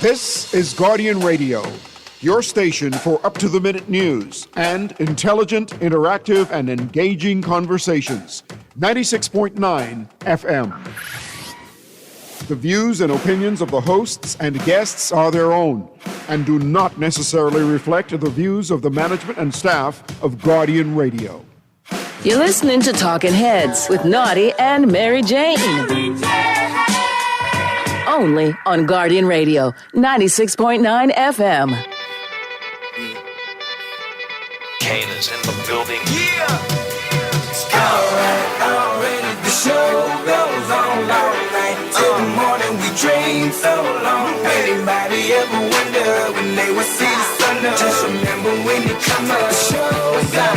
This is Guardian Radio, your station for up-to-the-minute news and intelligent, interactive, and engaging conversations. 96.9 FM. The views and opinions of the hosts and guests are their own and do not necessarily reflect the views of the management and staff of Guardian Radio. You're listening to Talking Heads with Naughty and Mary Jane. Only on Guardian Radio, 96.9 FM. Kane is in the building. Yeah! Already the show goes on all night. Till the morning we dream so long. Anybody ever wonder when they would see the sun up? Just remember when it comes up, the show goes on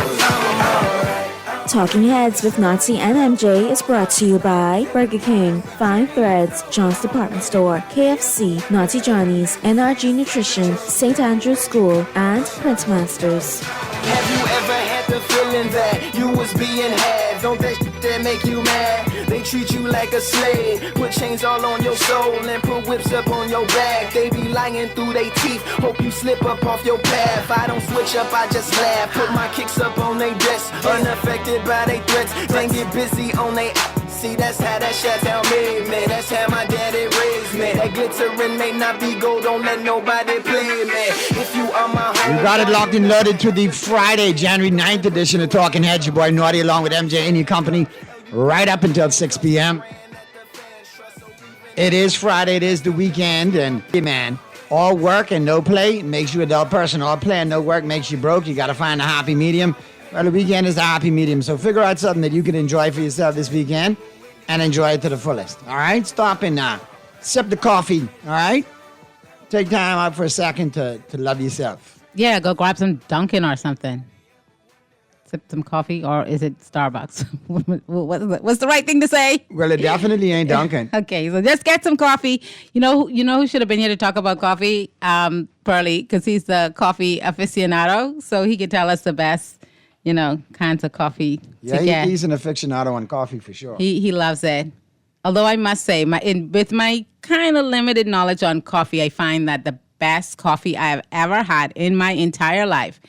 all right. Talking Heads with Nazi and MJ is brought to you by Burger King, Fine Threads, John's Department Store, KFC, Naughty Johnny's, NRG Nutrition, St. Andrew's School, and Print Masters. Have you ever had the feeling that you was being had? Don't that shit that make you mad? They treat you like a slave, put chains all on your soul and put whips up on your back. They be lying through their teeth, hope you slip up off your path. I don't switch up, I just laugh, put my kicks up on they desk, unaffected by they threats. Then get busy on they see, that's how that Chi-Town made me. That's how my daddy raised me. That glittering may not be gold, don't let nobody play me. If you are my home, We got it locked and loaded to the Friday, January 9th edition of Talking Heads. Your boy Naughty along with MJ in your company right up until 6 p.m. It is Friday. It is the weekend. And, hey, man, all work and no play makes you a dull person. All play and no work makes you broke. You got to find a happy medium. Well, the weekend is a happy medium. So figure out something that you can enjoy for yourself this weekend and enjoy it to the fullest. All right? Stop and sip the coffee. All right? Take time out for a second to love yourself. Yeah, go grab some Dunkin' or something. Sip some coffee, or is it Starbucks? What's the right thing to say? Well, it definitely ain't Dunkin'. Okay, so just get some coffee. You know who should have been here to talk about coffee? Pearly, because he's the coffee aficionado, so he could tell us the best, kinds of coffee to get. He's an aficionado on coffee for sure. He loves it. Although I must say, with my kind of limited knowledge on coffee, I find that the best coffee I've ever had in my entire life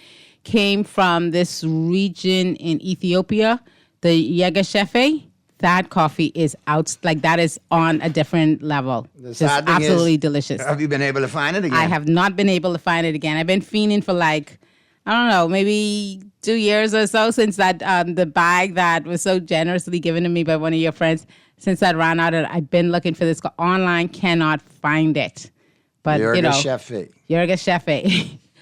came from this region in Ethiopia, the Yegashefe. That coffee is that is on a different level. Just absolutely delicious. Have you been able to find it again? I have not been able to find it again. I've been fiending for I don't know, maybe 2 years or so since that the bag that was so generously given to me by one of your friends, since that ran out. I've been looking for this online, cannot find it. But Yegashefe.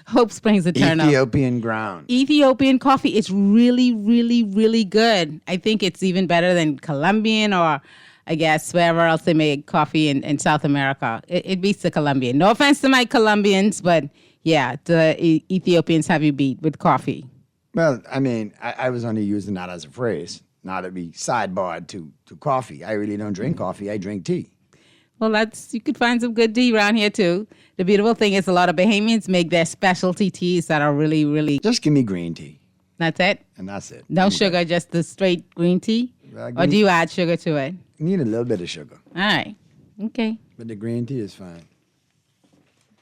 Hope Springs Eternal. Ethiopian ground. Ethiopian coffee. It's really, really, really good. I think it's even better than Colombian or I guess wherever else they make coffee in South America. It beats the Colombian. No offense to my Colombians, but yeah, the Ethiopians have you beat with coffee. Well, I mean, I was only using that as a phrase, not to be sidebarred to coffee. I really don't drink coffee. I drink tea. Well, you could find some good tea around here, too. The beautiful thing is a lot of Bahamians make their specialty teas that are really, really... Just give me green tea. That's it? And that's it. No sugar, just the straight green tea? Or do you add sugar to it? You need a little bit of sugar. All right. Okay. But the green tea is fine.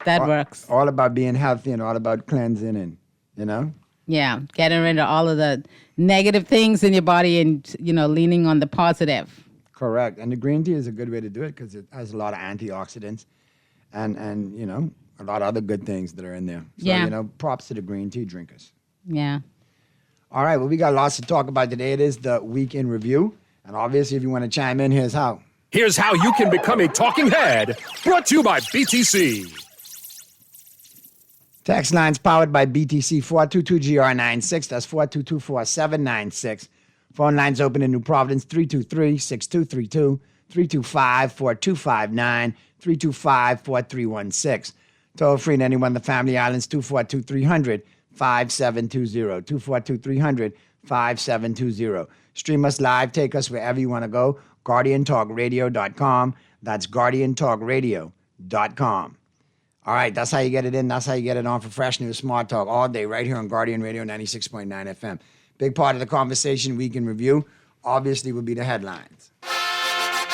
That works. All about being healthy and all about cleansing and, Yeah, getting rid of all of the negative things in your body and, leaning on the positive. Correct. And the green tea is a good way to do it because it has a lot of antioxidants and a lot of other good things that are in there. So, props to the green tea drinkers. Yeah. All right. Well, we got lots to talk about today. It is the Week in Review. And obviously, if you want to chime in, here's how. Here's how you can become a talking head. Brought to you by BTC. Text lines powered by BTC 422-GR96. That's 422-4796. Phone lines open in New Providence, 323-6232, 325-4259, 325-4316. Toll free in anyone in the Family Islands, 242-300-5720, 242-300-5720. Stream us live, take us wherever you want to go, GuardianTalkRadio.com. That's GuardianTalkRadio.com. All right, that's how you get it in. That's how you get it on for fresh news, smart talk all day right here on Guardian Radio 96.9 FM. Big part of the conversation, Week in Review, obviously will be the headlines.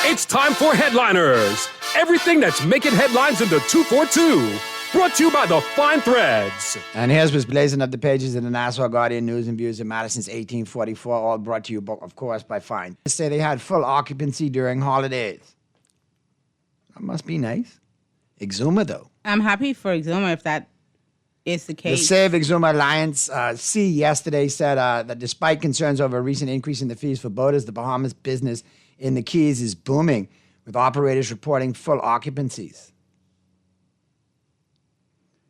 It's time for Headliners. everything that's making headlines in the 242. Brought to you by the Fine Threads. And here's what's blazing up the pages of the Nassau Guardian News and Views in Madison's 1844, all brought to you, of course, by Fine. They say they had full occupancy during holidays. That must be nice. Exuma, though. I'm happy for Exuma if that is the The case. Save Exuma Alliance C yesterday said that despite concerns over a recent increase in the fees for boaters, the Bahamas business in the Keys is booming, with operators reporting full occupancies.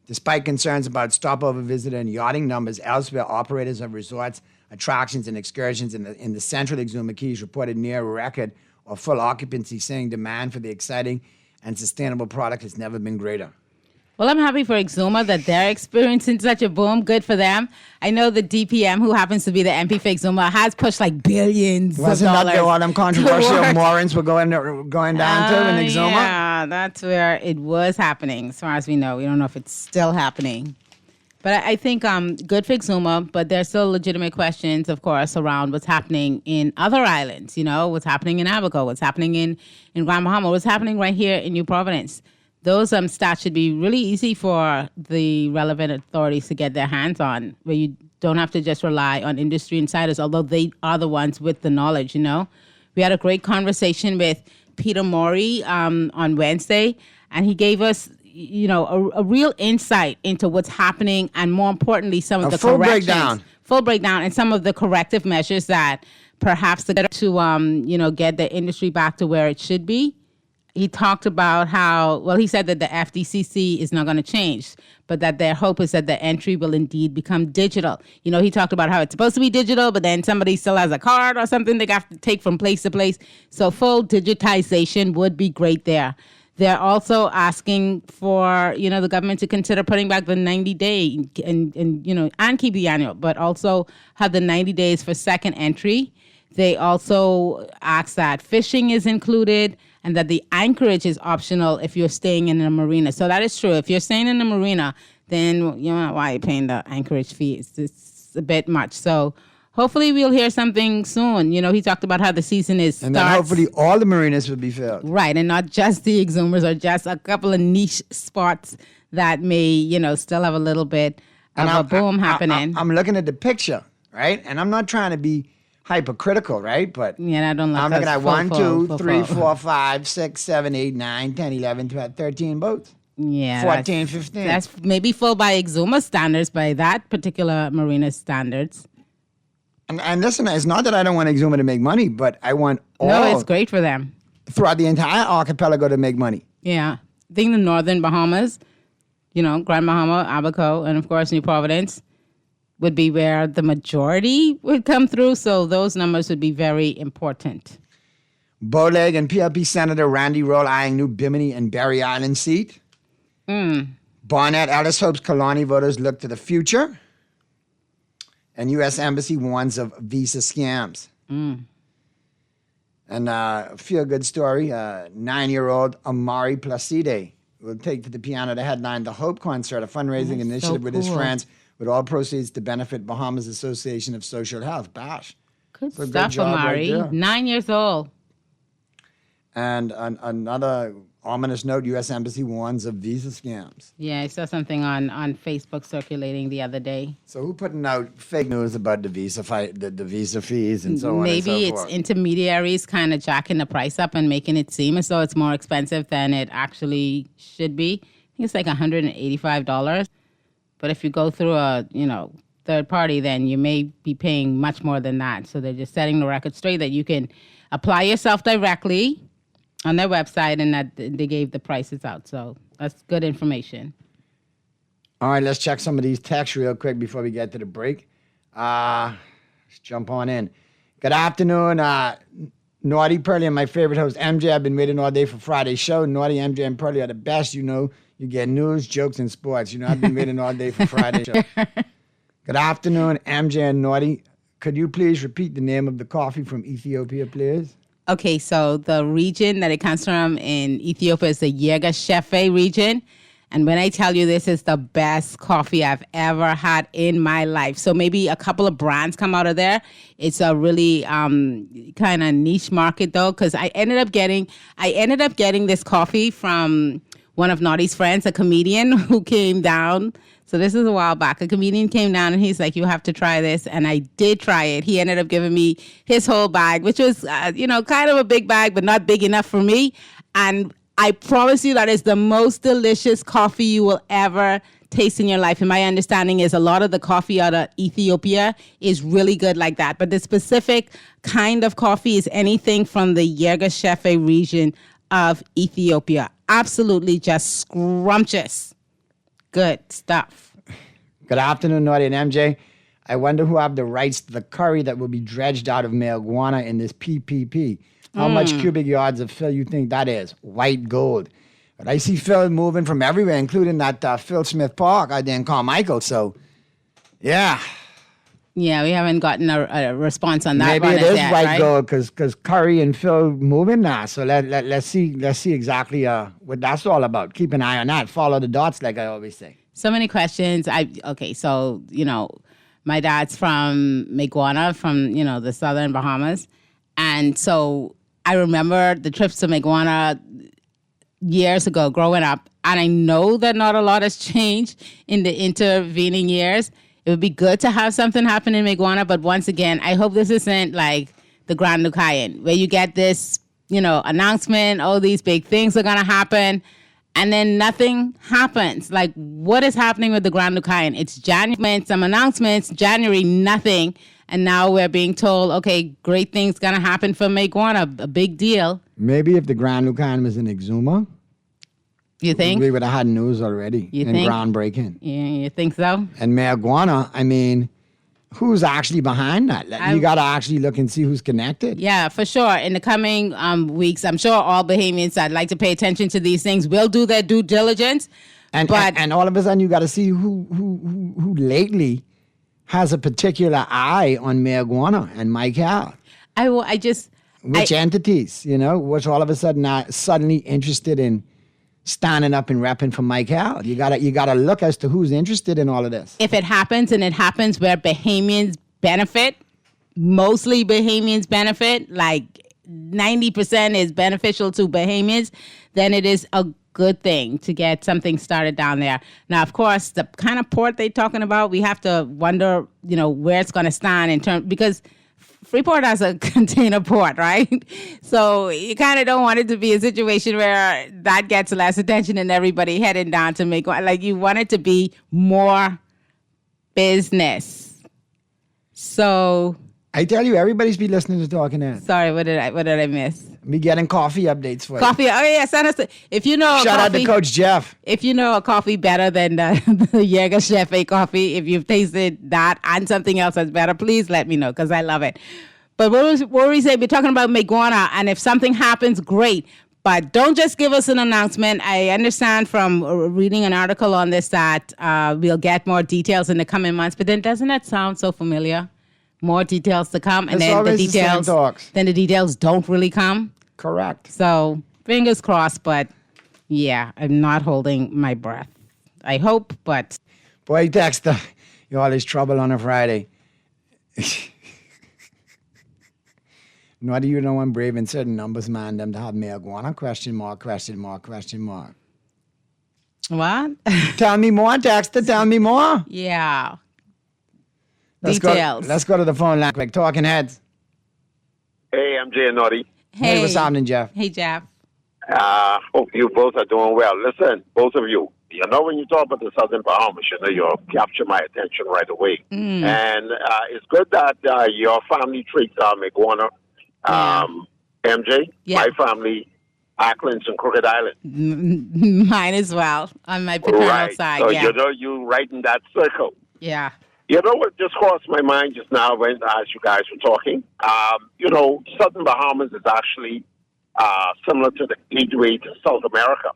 Despite concerns about stopover visitor and yachting numbers elsewhere, operators of resorts, attractions, and excursions in the central Exuma Keys reported near record or full occupancy, saying demand for the exciting and sustainable product has never been greater. Well, I'm happy for Exuma that they're experiencing such a boom. Good for them. I know the DPM, who happens to be the MP for Exuma, has pushed like billions Wasn't of that dollars. the all them controversial towards- moorings were going down to in Exuma? Yeah, that's where it was happening, as far as we know. We don't know if it's still happening. But I think good for Exuma, but there's still legitimate questions, of course, around what's happening in other islands. You know, what's happening in Abaco, what's happening in Grand Bahama, what's happening right here in New Providence. Those stats should be really easy for the relevant authorities to get their hands on, where you don't have to just rely on industry insiders, although they are the ones with the knowledge, you know. We had a great conversation with Peter Morey on Wednesday, and he gave us, you know, a real insight into what's happening, and more importantly, some of the full corrections. Full breakdown and some of the corrective measures that perhaps to get the industry back to where it should be. He talked about how, well, he said that the FDCC is not going to change, but that their hope is that the entry will indeed become digital. You know, he talked about how it's supposed to be digital, but then somebody still has a card or something they have to take from place to place. So full digitization would be great there. They're also asking for, you know, the government to consider putting back the 90-day and keep the annual, but also have the 90 days for second entry. They also ask that fishing is included and that the anchorage is optional if you're staying in a marina. So that is true. If you're staying in a marina, then you know why you're paying the anchorage fee. It's a bit much. So hopefully we'll hear something soon. You know, he talked about how the season is And then hopefully all the marinas will be filled. Right, and not just the Exumers or just a couple of niche spots that may, you know, still have a little bit of a boom happening. I'm looking at the picture, right? And I'm not trying to be hypercritical, right? But yeah, I don't like I'm looking at full, 1, full, 2, 3, full. 4, 5, 6, 7, 8, 9, 10, 11, 12, 13 boats. Yeah, 14, 15. That's maybe full by Exuma standards, by that particular marina standards. And listen, it's not that I don't want Exuma to make money, but I want all No, it's great for them. throughout the entire archipelago to make money. Yeah, I think the northern Bahamas, you know, Grand Bahama, Abaco, and of course New Providence would be where the majority would come through. So those numbers would be very important. Bowleg and PLP Senator Randy Roll eyeing new Bimini and Berry Island seat. Barnett Ellis hopes Kalani voters look to the future. And U.S. Embassy warns of visa scams. And a feel-good story, 9-year-old Amari Placide will take to the piano to headline the Hope Concert, a fundraising initiative with his cool. friends, with all proceeds to benefit Bahamas Association of Social Health, BASH. Good So good stuff, job right Amari. there. 9 years old. And another ominous note, U.S. Embassy warns of visa scams. Yeah, I saw something on Facebook circulating the other day. So who putting out fake news about the visa the visa fees and so on Maybe and so it's forth? intermediaries kind of jacking the price up and making it seem as though it's more expensive than it actually should be. I think it's like $185. But if you go through a, third party, then you may be paying much more than that. So they're just setting the record straight that you can apply yourself directly on their website and that they gave the prices out. So that's good information. All right, let's check some of these texts real quick before we get to the break. Let's jump on in. Good afternoon, Naughty, Pearly, and my favorite host, MJ. I've been waiting all day for Friday's show. Naughty, MJ, and Pearly are the best. You know, you get news, jokes, and sports. You know, I've been waiting all day for Friday's show. Good afternoon, MJ and Naughty. Could you please repeat the name of the coffee from Ethiopia, please? Okay, so the region that it comes from in Ethiopia is the Yega Shefe region. And when I tell you this is the best coffee I've ever had in my life. So maybe a couple of brands come out of there. It's a really kind of niche market though, because I ended up getting this coffee from one of Naughty's friends, a comedian who came down. So this is a while back. A comedian came down and he's like, you have to try this. And I did try it. He ended up giving me his whole bag, which was, kind of a big bag, but not big enough for me. And I promise you that is the most delicious coffee you will ever taste in your life. And my understanding is a lot of the coffee out of Ethiopia is really good like that. But the specific kind of coffee is anything from the Yergasheffe region of Ethiopia. Absolutely just scrumptious. Good stuff. Good afternoon, Naughty and MJ. I wonder who have the rights to the curry that will be dredged out of marijuana in this PPP. How much cubic yards of fill you think that is? White gold. But I see Phil moving from everywhere, including that Phil Smith Park out there in Carmichael. So, yeah. Yeah, we haven't gotten a response on that. Maybe one it is yet, white right? gold because Curry and Phil moving now. So let's see exactly what that's all about. Keep an eye on that. Follow the dots, like I always say. So many questions. So my dad's from Maguana, from the southern Bahamas, and so I remember the trips to Maguana years ago growing up, and I know that not a lot has changed in the intervening years. It would be good to have something happen in Maguana, but once again, I hope this isn't like the Grand Lucayan, where you get this, announcement, all these big things are going to happen, and then nothing happens. Like, what is happening with the Grand Lucayan? It's January, some announcements, January, nothing. And now we're being told, okay, great things going to happen for Maguana, a big deal. Maybe if the Grand Lucayan was in Exuma, you think? we would have had news already. You and think? Groundbreaking. Yeah, you think so? And marijuana, I mean, who's actually behind that? You got to actually look and see who's connected. Yeah, for sure. In the coming weeks, I'm sure all Bahamians that like to pay attention to these things will do their due diligence. And all of a sudden, you got to see who lately has a particular eye on marijuana and Mike Howell. Which entities, which all of a sudden are suddenly interested in standing up and repping for Mike Howell. You gotta look as to who's interested in all of this. If it happens, and it happens where Bahamians benefit, mostly Bahamians benefit, like 90% is beneficial to Bahamians, then it is a good thing to get something started down there. Now, of course, the kind of port they're talking about, we have to wonder, where it's going to stand in terms, because Freeport has a container port, right? So you kind of don't want it to be a situation where that gets less attention and everybody heading down to make, like, you want it to be more business. So I tell you, everybody's be listening to Talking Heads. Sorry, what did I miss? Be getting coffee updates for Coffee. you. Oh yeah, send us. If you know, shout out to Coach Jeff. If you know a coffee better than the Yergasheffe coffee, if you've tasted that and something else that's better, please let me know because I love it. But what were we saying? We're talking about Maguana, and if something happens, great. But don't just give us an announcement. I understand from reading an article on this that we'll get more details in the coming months. But then, doesn't that sound so familiar? More details to come, and then the details don't really come. Correct. So fingers crossed, but yeah, I'm not holding my breath. I hope, but boy, Dexter, you all this trouble on a Friday. What do you know when Brave and certain numbers man them to have marijuana? Question mark, question mark, question mark. What? Tell me more, Dexter. Tell me more. Yeah. Let's go to the phone line quick. Talking Heads. Hey, I'm Jay and Naughty. Hey, what's happening, Jeff? Hey, Jeff. Hope you both are doing well. Listen, both of you, when you talk about the Southern Bahamas, you capture my attention right away. And it's good that your family treats Maguana. MJ, my family, Acklands and Crooked Island. Mine as well, on my paternal side. So, yeah. you right in that circle. Yeah. You know what just crossed my mind just now as you guys were talking? Southern Bahamas is actually similar to the gateway to South America.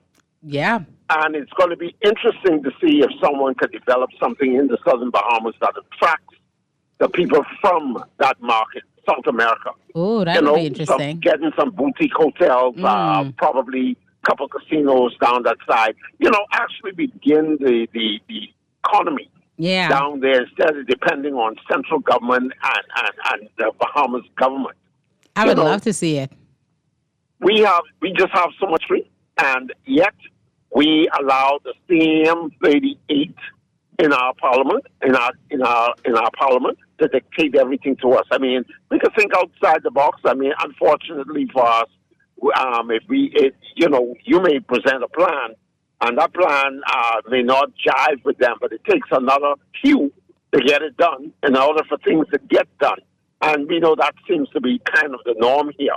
Yeah. And it's going to be interesting to see if someone could develop something in the Southern Bahamas that attracts the people from that market, South America. Oh, that would be interesting. Getting some boutique hotels, probably couple casinos down that side, actually begin the economy down there instead of depending on central government and the Bahamas government. I would love to see it. We just have so much free, and yet we allow the same 38 in our parliament, in our parliament, to dictate everything to us. I mean, we can think outside the box. I mean, unfortunately for us, you may present a plan, and that plan may not jive with them, but it takes another few to get it done in order for things to get done. And we know that seems to be kind of the norm here.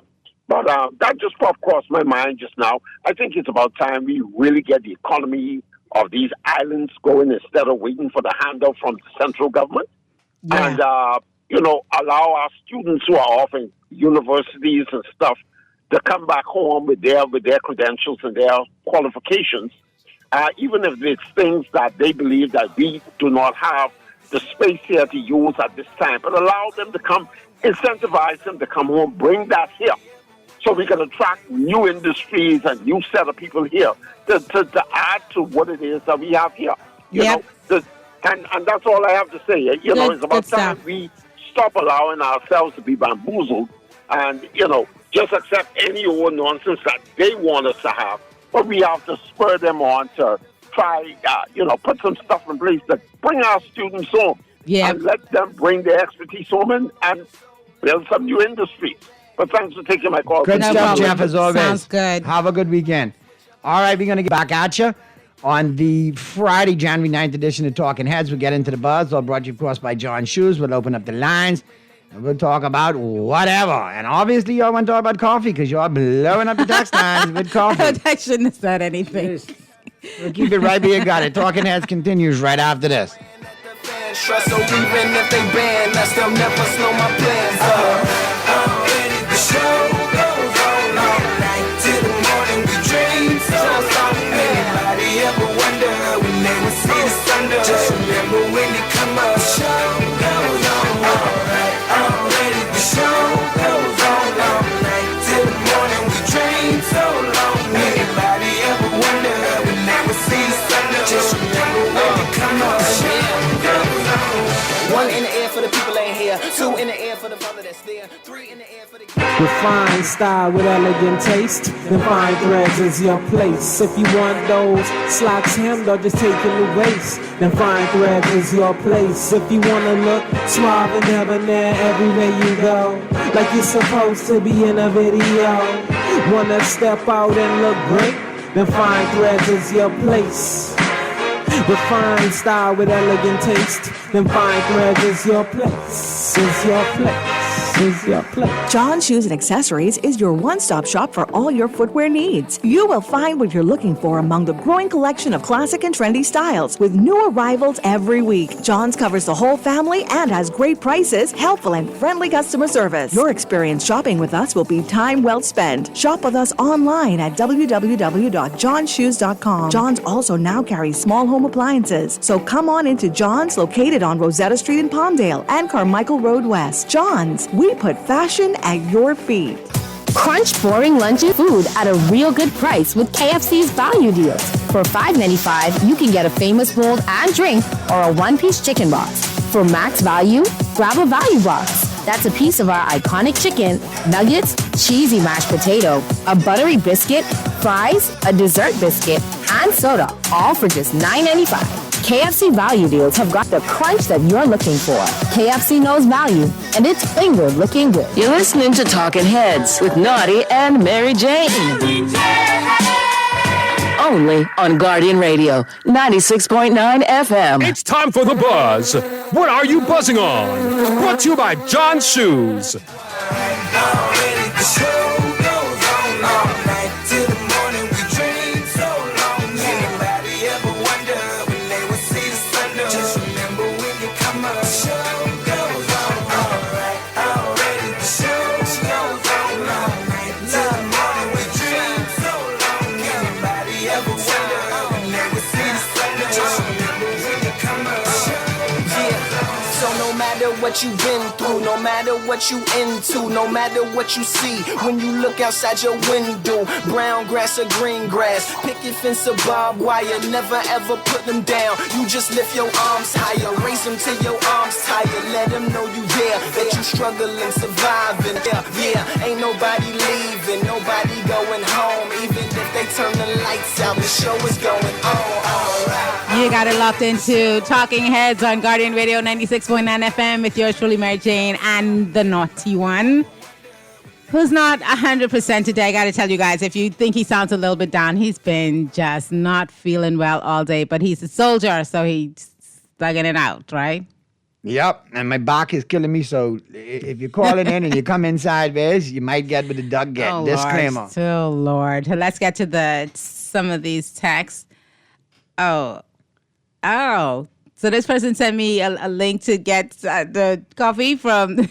But that just popped across my mind just now. I think it's about time we really get the economy of these islands going instead of waiting for the handout from the central government. Yeah. And, allow our students who are off in universities and stuff to come back home with their credentials and their qualifications, even if it's things that they believe that we do not have the space here to use at this time. But allow them to come, incentivize them to come home, bring that here, so we can attract new industries and new set of people here to add to what it is that we have here. You know, and that's all I have to say. It's about time we stop allowing ourselves to be bamboozled and, just accept any old nonsense that they want us to have. But we have to spur them on to try, put some stuff in place to bring our students home. Yeah. And let them bring their expertise home and build some new industries. But thanks for taking my call. Good stuff, Jeff, as always. Sounds good. Have a good weekend. All right, we're going to get back at you on the Friday, January 9th edition of Talking Heads. We'll get into the buzz. All brought to you, of course, by John Shoes. We'll open up the lines, and we'll talk about whatever. And obviously, y'all want to talk about coffee because y'all blowing up the text lines with coffee. I shouldn't have said anything. We'll keep it right where you got it. Talking Heads continues right after this. Trust, so even if they ban us, they'll never slow my plans up. The show goes on all night till the morning we dream so long. Anybody ever wonder when they would see the sun? Just remember when they come up. The show goes on all right, already. The show goes on all night till the morning we dream so long. Anybody ever wonder when they would see the sun? Just remember when they come up. The show goes on. One in the air for the people ain't here. Two in the air for the brother that's there. Three in the air for the... Refined style with elegant taste, then fine threads is your place. If you want those slacks hemmed or just taking the waist, then fine threads is your place. If you wanna look suave and debonair everywhere you go, like you're supposed to be in a video, wanna step out and look great, then fine threads is your place. Refined style with elegant taste, then fine threads is your place, is your place. John Shoes and Accessories is your one-stop shop for all your footwear needs. You will find what you're looking for among the growing collection of classic and trendy styles with new arrivals every week. John's covers the whole family and has great prices, helpful and friendly customer service. Your experience shopping with us will be time well spent. Shop with us online at www.johnshoes.com. John's also now carries small home appliances. So come on into John's, located on Rosetta Street in Palmdale and Carmichael Road West. John's, we put fashion at your feet. Crunch boring lunch and food at a real good price with KFC's value deals. For $5.95, you can get a famous bowl and drink or a one-piece chicken box. For max value, grab a value box. That's a piece of our iconic chicken, nuggets, cheesy mashed potato, a buttery biscuit, fries, a dessert biscuit, and soda, all for just $9.95. KFC value deals have got the crunch that you're looking for. KFC knows value, and it's finger looking good. You're listening to Talking Heads with Naughty and Mary Jane. Only on Guardian Radio, 96.9 FM. It's time for the buzz. What are you buzzing on? Brought to you by John Shoes. what you've been through, no matter what you into, no matter what you see. When you look outside your window, brown grass or green grass, picket fence or barbed wire, never ever put them down. You just lift your arms higher, raise them till your arms tired. Let them know you there, that you struggling, surviving. Yeah, ain't nobody leaving, nobody going home. Even if they turn the lights out, the show is going on. Alright. You got it locked into Talking Heads on Guardian Radio 96.9 FM with yours truly, Mary Jane, and the naughty one, who's not 100% today. I got to tell you guys, if you think he sounds a little bit down, he's been just not feeling well all day. But he's a soldier, so he's slugging it out, right? Yep, and my back is killing me, so if you call it in and you come in sideways, you might get what the duck get. Oh, Disclaimer. Lord. Oh, Lord. Let's get to some of these texts. Oh. So this person sent me a link to get the coffee from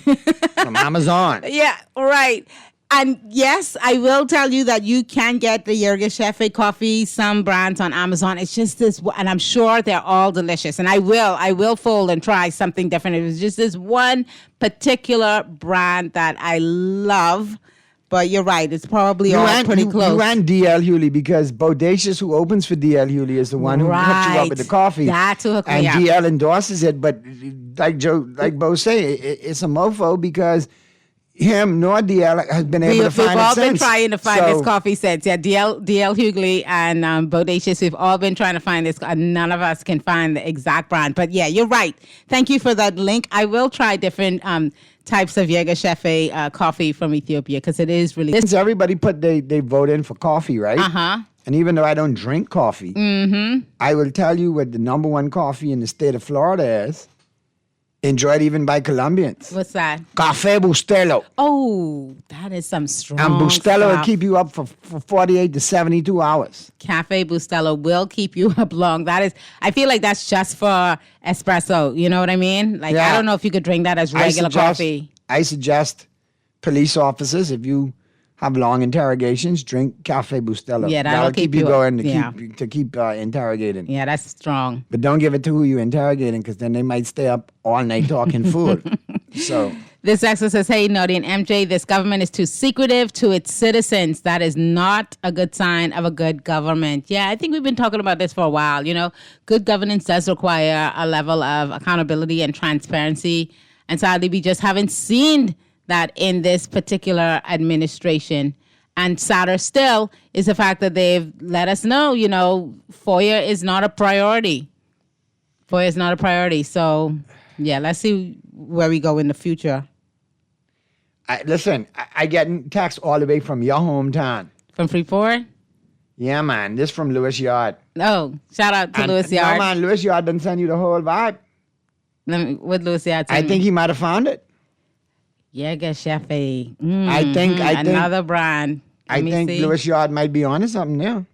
Amazon. Yeah, right. And yes, I will tell you that you can get the Yirgacheffe coffee, some brands on Amazon. It's just this, and I'm sure they're all delicious. And I will fold and try something different. It was just this one particular brand that I love. But you're right, it's probably all pretty close. You ran D.L. Hewley because Bodacious, who opens for D.L. Hewley, is the one who hooked you up with the coffee. That's who hooked me up. And D.L. endorses it, but like Bo say, it's a mofo because him nor D.L. has been able to find it since. We've all been trying to find this coffee since. Yeah, D.L. Hughley and Bodacious, we've all been trying to find this, and none of us can find the exact brand. But yeah, you're right. Thank you for that link. I will try different types of Yirgacheffe coffee from Ethiopia because it is really... Since everybody put they vote in for coffee, right? Uh-huh. And even though I don't drink coffee, I will tell you what the number one coffee in the state of Florida is. Enjoyed even by Colombians. What's that? Café Bustelo. Oh, that is some strong And Bustelo stuff. will keep you up for 48 to 72 hours. Cafe Bustelo will keep you up long. That is, I feel like that's just for espresso. You know what I mean? Like, Yeah. I don't know if you could drink that as regular coffee. I suggest police officers, if you have long interrogations, drink Cafe Bustelo. Yeah, that'll keep you going to yeah. keep interrogating. Yeah, that's strong. But don't give it to who you're interrogating because then they might stay up all night talking food. So this extra says, hey, Naughty and MJ, this government is too secretive to its citizens. That is not a good sign of a good government. Yeah, I think we've been talking about this for a while. You know, good governance does require a level of accountability and transparency. And sadly, we just haven't seen that in this particular administration. And sadder still is the fact that they've let us know, you know, FOIA is not a priority. FOIA is not a priority. So, yeah, let's see where we go in the future. Listen, I get texts all the way from your hometown. From Freeport? Yeah, man. This from Lewis Yard. Oh, shout out to Lewis Yard. No, man, Lewis Yard doesn't send you the whole vibe. What Lewis Yard I think he might have found it. Yirgacheffe. I think another brand. I think Lewis Yard might be onto something there.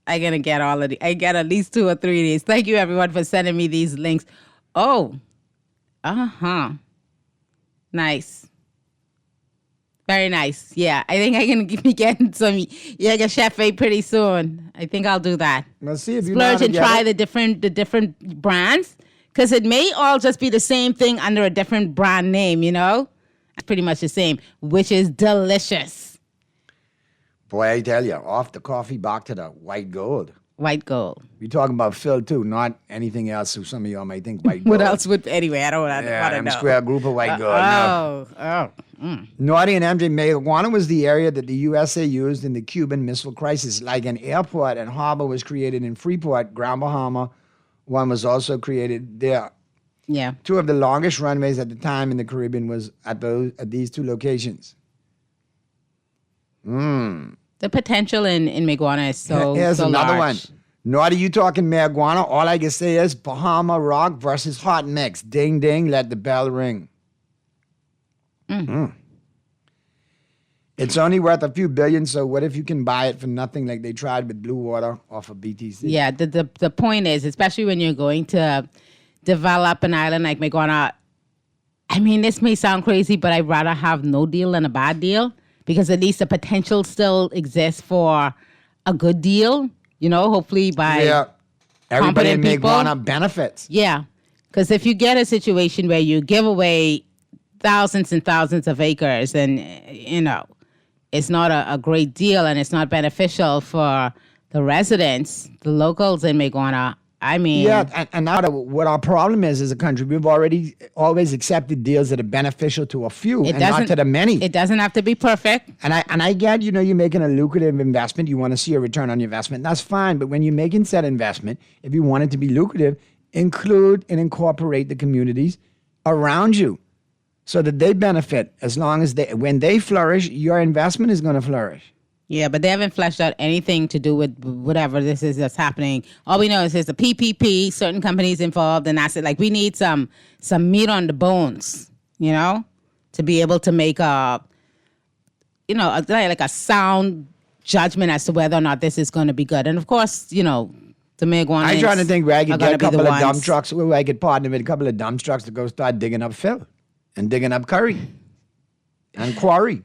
I'm gonna get all of these. I get at least 2 or 3 of these. Thank you everyone for sending me these links. Oh. Nice. Very nice. Yeah. I think I'm gonna be getting some Yirgacheffe pretty soon. I think I'll do that. Let's see if you splurge and try the different brands. Because it may all just be the same thing under a different brand name, you know? It's pretty much the same, which is delicious. Boy, I tell you, off the coffee, back to the white gold. White gold. We're talking about Phil, too, not anything else who some of y'all might think white gold. What else would, anyway, I don't want to know. Square group of white gold. No. Naughty and MJ, marijuana was the area that the USA used in the Cuban Missile Crisis. Like an airport and harbor was created in Freeport, Grand Bahama. One was also created there. Yeah. 2 of the longest runways at the time in the Caribbean was at these 2 locations. The potential in marijuana is so Here's so another large. one. Naughty, you talking marijuana? All I can say is Bahama Rock versus Hot Mix. Ding, ding, let the bell ring. It's only worth a few billion, so what if you can buy it for nothing like they tried with Blue Water off of BTC? Yeah, the point is, especially when you're going to develop an island like marijuana, I mean, this may sound crazy, but I'd rather have no deal than a bad deal because at least the potential still exists for a good deal, you know, hopefully by everybody in competent people. marijuana benefits. Yeah. Because if you get a situation where you give away thousands and thousands of acres, and it's not a great deal, and it's not beneficial for the residents, the locals in Maguana. I mean, yeah, and now what our problem is as a country, we've always accepted deals that are beneficial to a few and not to the many. It doesn't have to be perfect. And I get, you're making a lucrative investment. You want to see a return on your investment. That's fine. But when you're making said investment, if you want it to be lucrative, include and incorporate the communities around you so that they benefit. As long as when they flourish, your investment is going to flourish. Yeah, but they haven't fleshed out anything to do with whatever this is that's happening. All we know is there's a PPP, certain companies involved, and that's it. Like, we need some meat on the bones, to be able to make like a sound judgment as to whether or not this is going to be good. And of course, the Maguanans. I'm trying to think where I could get a couple of dump trucks, where I could partner with a couple of dump trucks to go start digging up fill and digging up curry and quarry.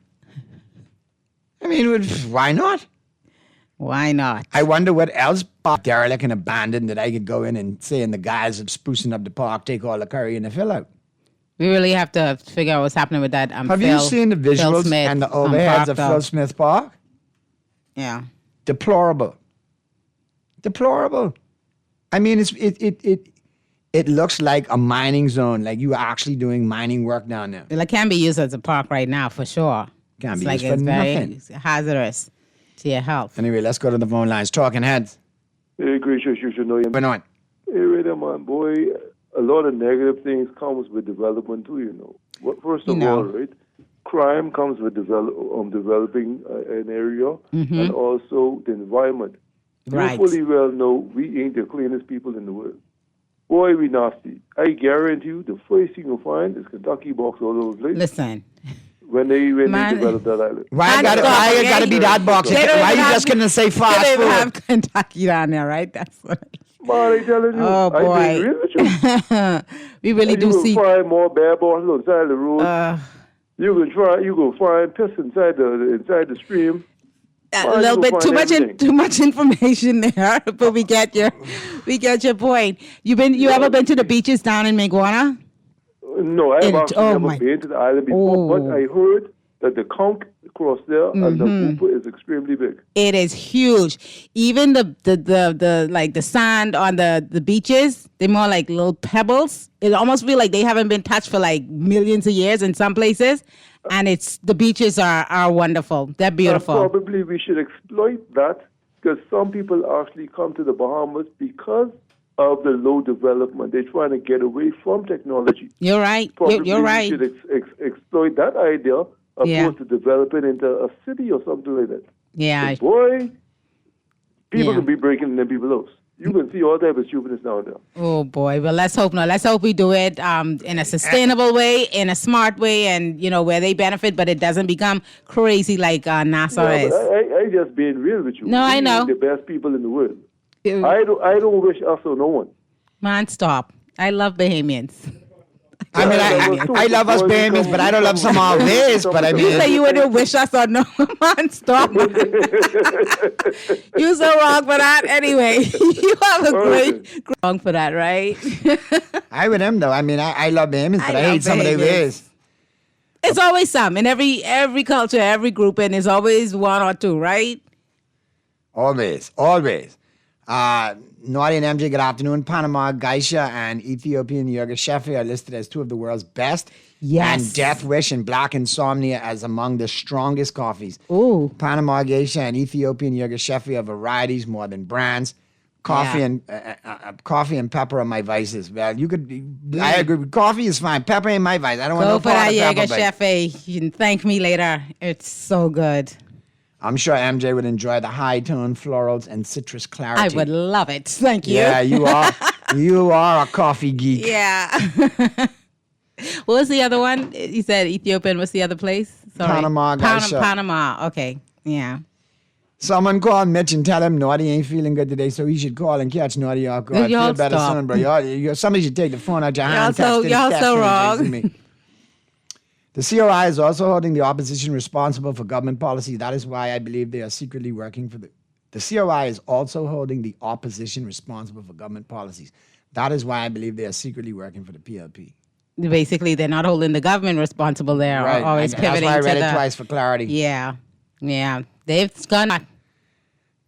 I mean, why not? Why not? I wonder what else derelict and abandoned that I could go in and say in the guise of sprucing up the park, take all the curry and the fill out. We really have to figure out what's happening with that. Have you seen the visuals and the overheads of Phil Smith Park? Yeah. Deplorable. I mean, it looks like a mining zone, like you are actually doing mining work down there. It can be used as a park right now, for sure. Can't it's be like used for nothing. Very hazardous to your health. Anyway, let's go to the phone lines. Talking Heads. Hey, gracious, you should know you. What's on? Hey, Rita, man, boy, a lot of negative things comes with development too, First of all, right, crime comes with developing an area and also the environment. Right. You fully well know we ain't the cleanest people in the world. Boy, we nasty. I guarantee you, the first thing you'll find is Kentucky box all over the place. Listen. When they develop that island. Why gotta be that box? Why are you just gonna say fast food? They don't food? have Kentucky down there, right? That's what Man, I telling you. Oh, boy. I be real with you. We really and do you see. You can find more bear bottles on the side of the road. You can find piss inside the stream. A little bit too much information there, but we get your point. You ever been to the beaches down in Maguana? No, I have actually never been to the island before, but I heard that the conch across there and the grouper is extremely big. It is huge. Even the sand on the beaches, they're more like little pebbles. It almost feels like they haven't been touched for like millions of years in some places. And the beaches are wonderful. They're beautiful. And probably we should exploit that because some people actually come to the Bahamas because of the low development. They're trying to get away from technology. You're right. You're right. We should exploit that idea opposed to develop it into a city or something like that. Yeah. But boy, people can be breaking into people's house. You can see all type of stupidness down there. Oh, boy. Well, let's hope not. Let's hope we do it in a sustainable way, in a smart way, and, where they benefit, but it doesn't become crazy like NASA is. I just being real with you. No, I know. The best people in the world. I don't wish us or no one. Man, stop. I love Bahamians. I mean, I love us Bahamians, but I don't love some of our ways. But I mean, you say you wouldn't wish us or no. Man, stop. You're so wrong for that. Anyway, you have a great wrong for that, right? I with him though. I mean, I love Bahamians, but I hate some of their ways. It's always some in every culture, every group, and there's always one or two, right? Always. Naughty and MJ, good afternoon. Panama Geisha and Ethiopian Yerga Shefe are listed as two of the world's best. Yes. And Death Wish and Black Insomnia as among the strongest coffees. Ooh. Panama Geisha and Ethiopian Yerga Shefe are varieties more than brands. Coffee and pepper are my vices. Well, I agree. Coffee is fine. Pepper ain't my vice. I don't want no part of pepper. Go for that Yerga Shefe. You can thank me later. It's so good. I'm sure MJ would enjoy the high-tone florals and citrus clarity. I would love it. Thank you. Yeah, you are. You are a coffee geek. Yeah. What was the other one? You said Ethiopian. What's the other place? Sorry. Panama. Panama. Okay. Yeah. Someone call Mitch and tell him Naughty ain't feeling good today, so he should call and catch Naughty off guard. Feel better soon, bro. Somebody should take the phone out your hand. Y'all so wrong. The COI is also holding the opposition responsible for government policy. That is why I believe they are secretly working for the The COI is also holding the opposition responsible for government policies. That is why I believe they are secretly working for the PLP. Basically, they're not holding the government responsible. They're Right. always And pivoting that's why I read to it twice for clarity. Yeah. They've gone.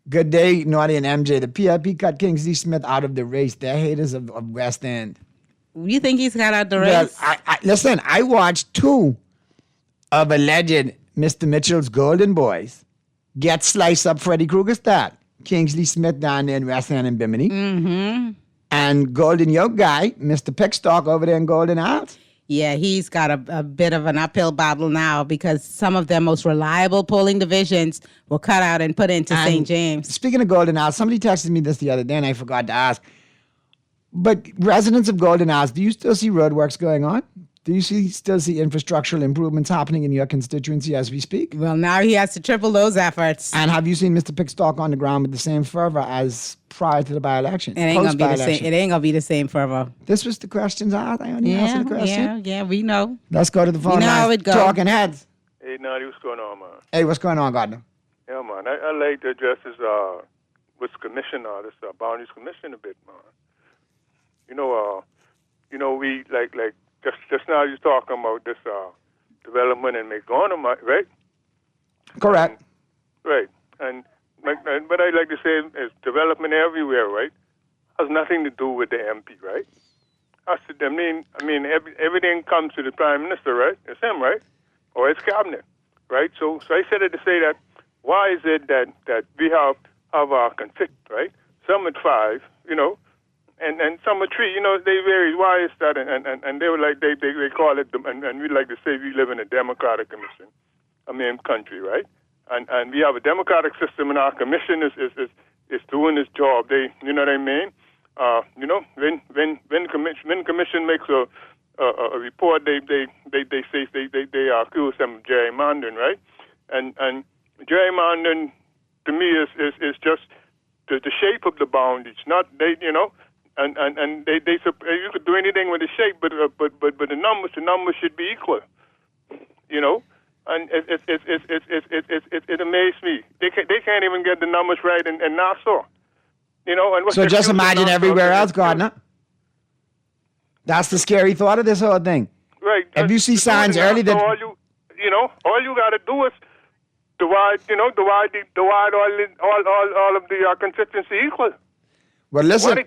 Good day, Naughty and MJ. The PLP cut Kingsley Smith out of the race. They're haters of West End. You think he's got out the Well, race? listen, I watched 2 of alleged Mr. Mitchell's Golden Boys get sliced up Freddy Krueger style. Kingsley Smith down there in West End and Bimini. Mm-hmm. And Golden Yoke guy, Mr. Pickstock over there in Golden Isles. Yeah, he's got a bit of an uphill battle now because some of their most reliable polling divisions were cut out and put into St. James. Speaking of Golden Isles, somebody texted me this the other day and I forgot to ask. But residents of Golden Isles, do you still see roadworks going on? Do you still see infrastructural improvements happening in your constituency as we speak? Well, now he has to triple those efforts. And have you seen Mr. Pickstock on the ground with the same fervor as prior to the by-election? It ain't gonna be the same fervor. This was the questions I asked. I only answered the question. Yeah, we know. Let's go to the phone We know lines. how it goes. Talking heads. Hey, Naughty, what's going on, man? Hey, what's going on, Gardner? Yeah, man. I like to address this with commission, this boundaries commission a bit, man. We like just now you're talking about this development in McGonagall, right? Correct. Right. And what I like to say is development everywhere, right? Has nothing to do with the MP, right? Everything comes to the Prime Minister, right? It's him, right? Or his cabinet, right? So I said it to say that why is it that we have our conflict, right? Some at 5, and some at 3, they vary. Why is that? And they were like they call it, and we like to say we live in a democratic country, right? And we have a democratic system, and our commission is doing its job. They, you know what I mean? When commission makes a report, they say they accuse them of gerrymandering, right? And gerrymandering to me is just the shape of the boundaries, not they, and they you could do anything with the shape, but the numbers should be equal, And it amazed me. They can't even get the numbers right in Nassau. And So just imagine everywhere else, Gardner. That's the scary thought of this whole thing. Right. If you see signs early that all you got to do is divide all of the constituency equal. Well, listen. Well, they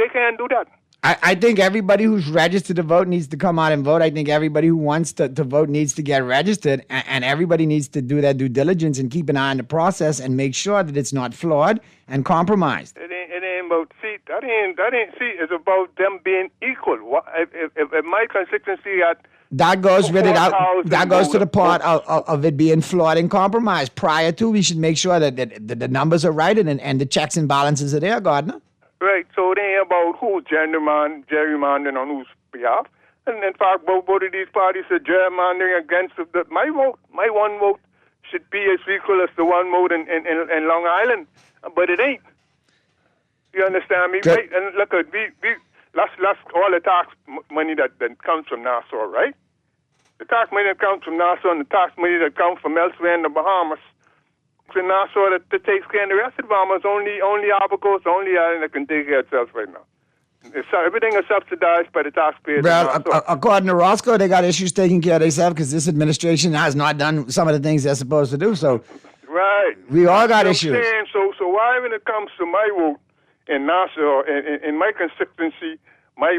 can't do that. I think everybody who's registered to vote needs to come out and vote. I think everybody who wants to vote needs to get registered, and everybody needs to do their due diligence and keep an eye on the process and make sure that it's not flawed and compromised. It ain't about that ain't it's about them being equal. If my constituency had that goes with it out. That goes to the part of it being flawed and compromised. Prior to, we should make sure that the numbers are right and the checks and balances are there, Gardner. Right, so it ain't about who's gerrymandering on whose behalf. And in fact, both of these parties are gerrymandering against my vote. My one vote should be as equal as the one vote in Long Island, but it ain't. You understand me? Right? And look, that's all the tax money that comes from Nassau, right? The tax money that comes from Nassau and the tax money that comes from elsewhere in the Bahamas. In Nassau that takes care of the rest of the Bahamas, only Abaco's, only island that can take care of itself right now. Everything is subsidized by the taxpayers. Well, according to Roscoe, they got issues taking care of themselves because this administration has not done some of the things they're supposed to do. So, right, we all got issues. So why, when it comes to my vote in Nassau, in my constituency, my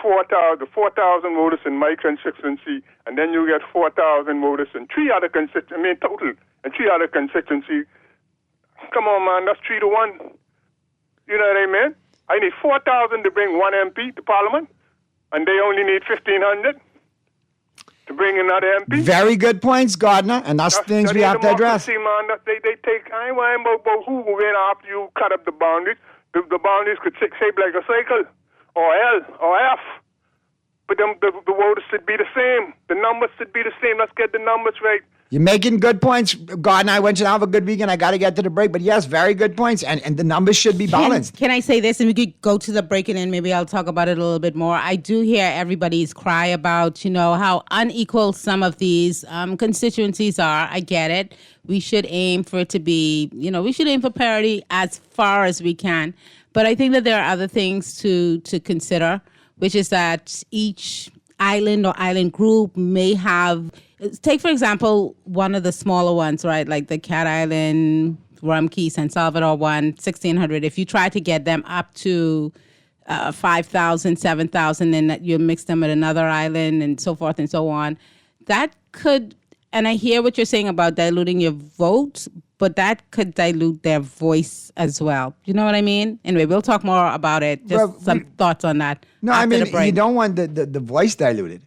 4,000 voters in my constituency, and then you get 4,000 voters in 3 other constituencies. Total. And 3 other constituencies. Come on, man, that's 3 to 1. You know what I mean? I need 4,000 to bring one MP to Parliament, and they only need 1,500 to bring another MP. Very good points, Gardner, and that's things we have to address. Man, they take. I ain't worrying about who went after you cut up the boundaries. The boundaries could shape like a cycle, or L, or F. but the voters should be the same. The numbers should be the same. Let's get the numbers right. You're making good points, Gordon. I want you to have a good weekend. I got to get to the break. But yes, very good points. And the numbers should be balanced. Can I say this? And we could go to the break and then maybe I'll talk about it a little bit more. I do hear everybody's cry about, how unequal some of these constituencies are. I get it. We should aim for it to be, we should aim for parity as far as we can. But I think that there are other things to consider, which is that each island or island group may have... Take, for example, one of the smaller ones, right? Like the Cat Island, Rum Key, San Salvador one, 1,600. If you try to get them up to 5,000, 7,000, and you mix them with another island and so forth and so on, that could, and I hear what you're saying about diluting your vote, but that could dilute their voice as well. You know what I mean? Anyway, we'll talk more about it. Just some thoughts on that. No, I mean, you don't want the voice diluted.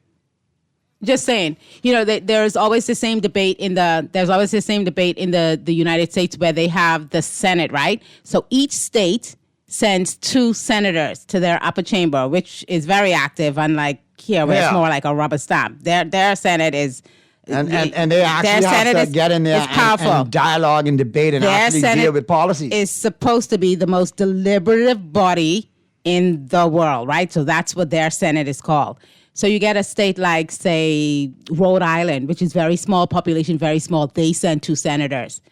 Just saying, there's always the same debate in the United States where they have the Senate, right? So each state sends 2 senators to their upper chamber, which is very active, unlike here where it's more like a rubber stamp. Their Senate is... And they actually have to get in there and dialogue and debate and actually deal with policies. Is supposed to be the most deliberative body in the world, right? So that's what their Senate is called. So you get a state like, say, Rhode Island, which is very small population, very small. They send 2 senators.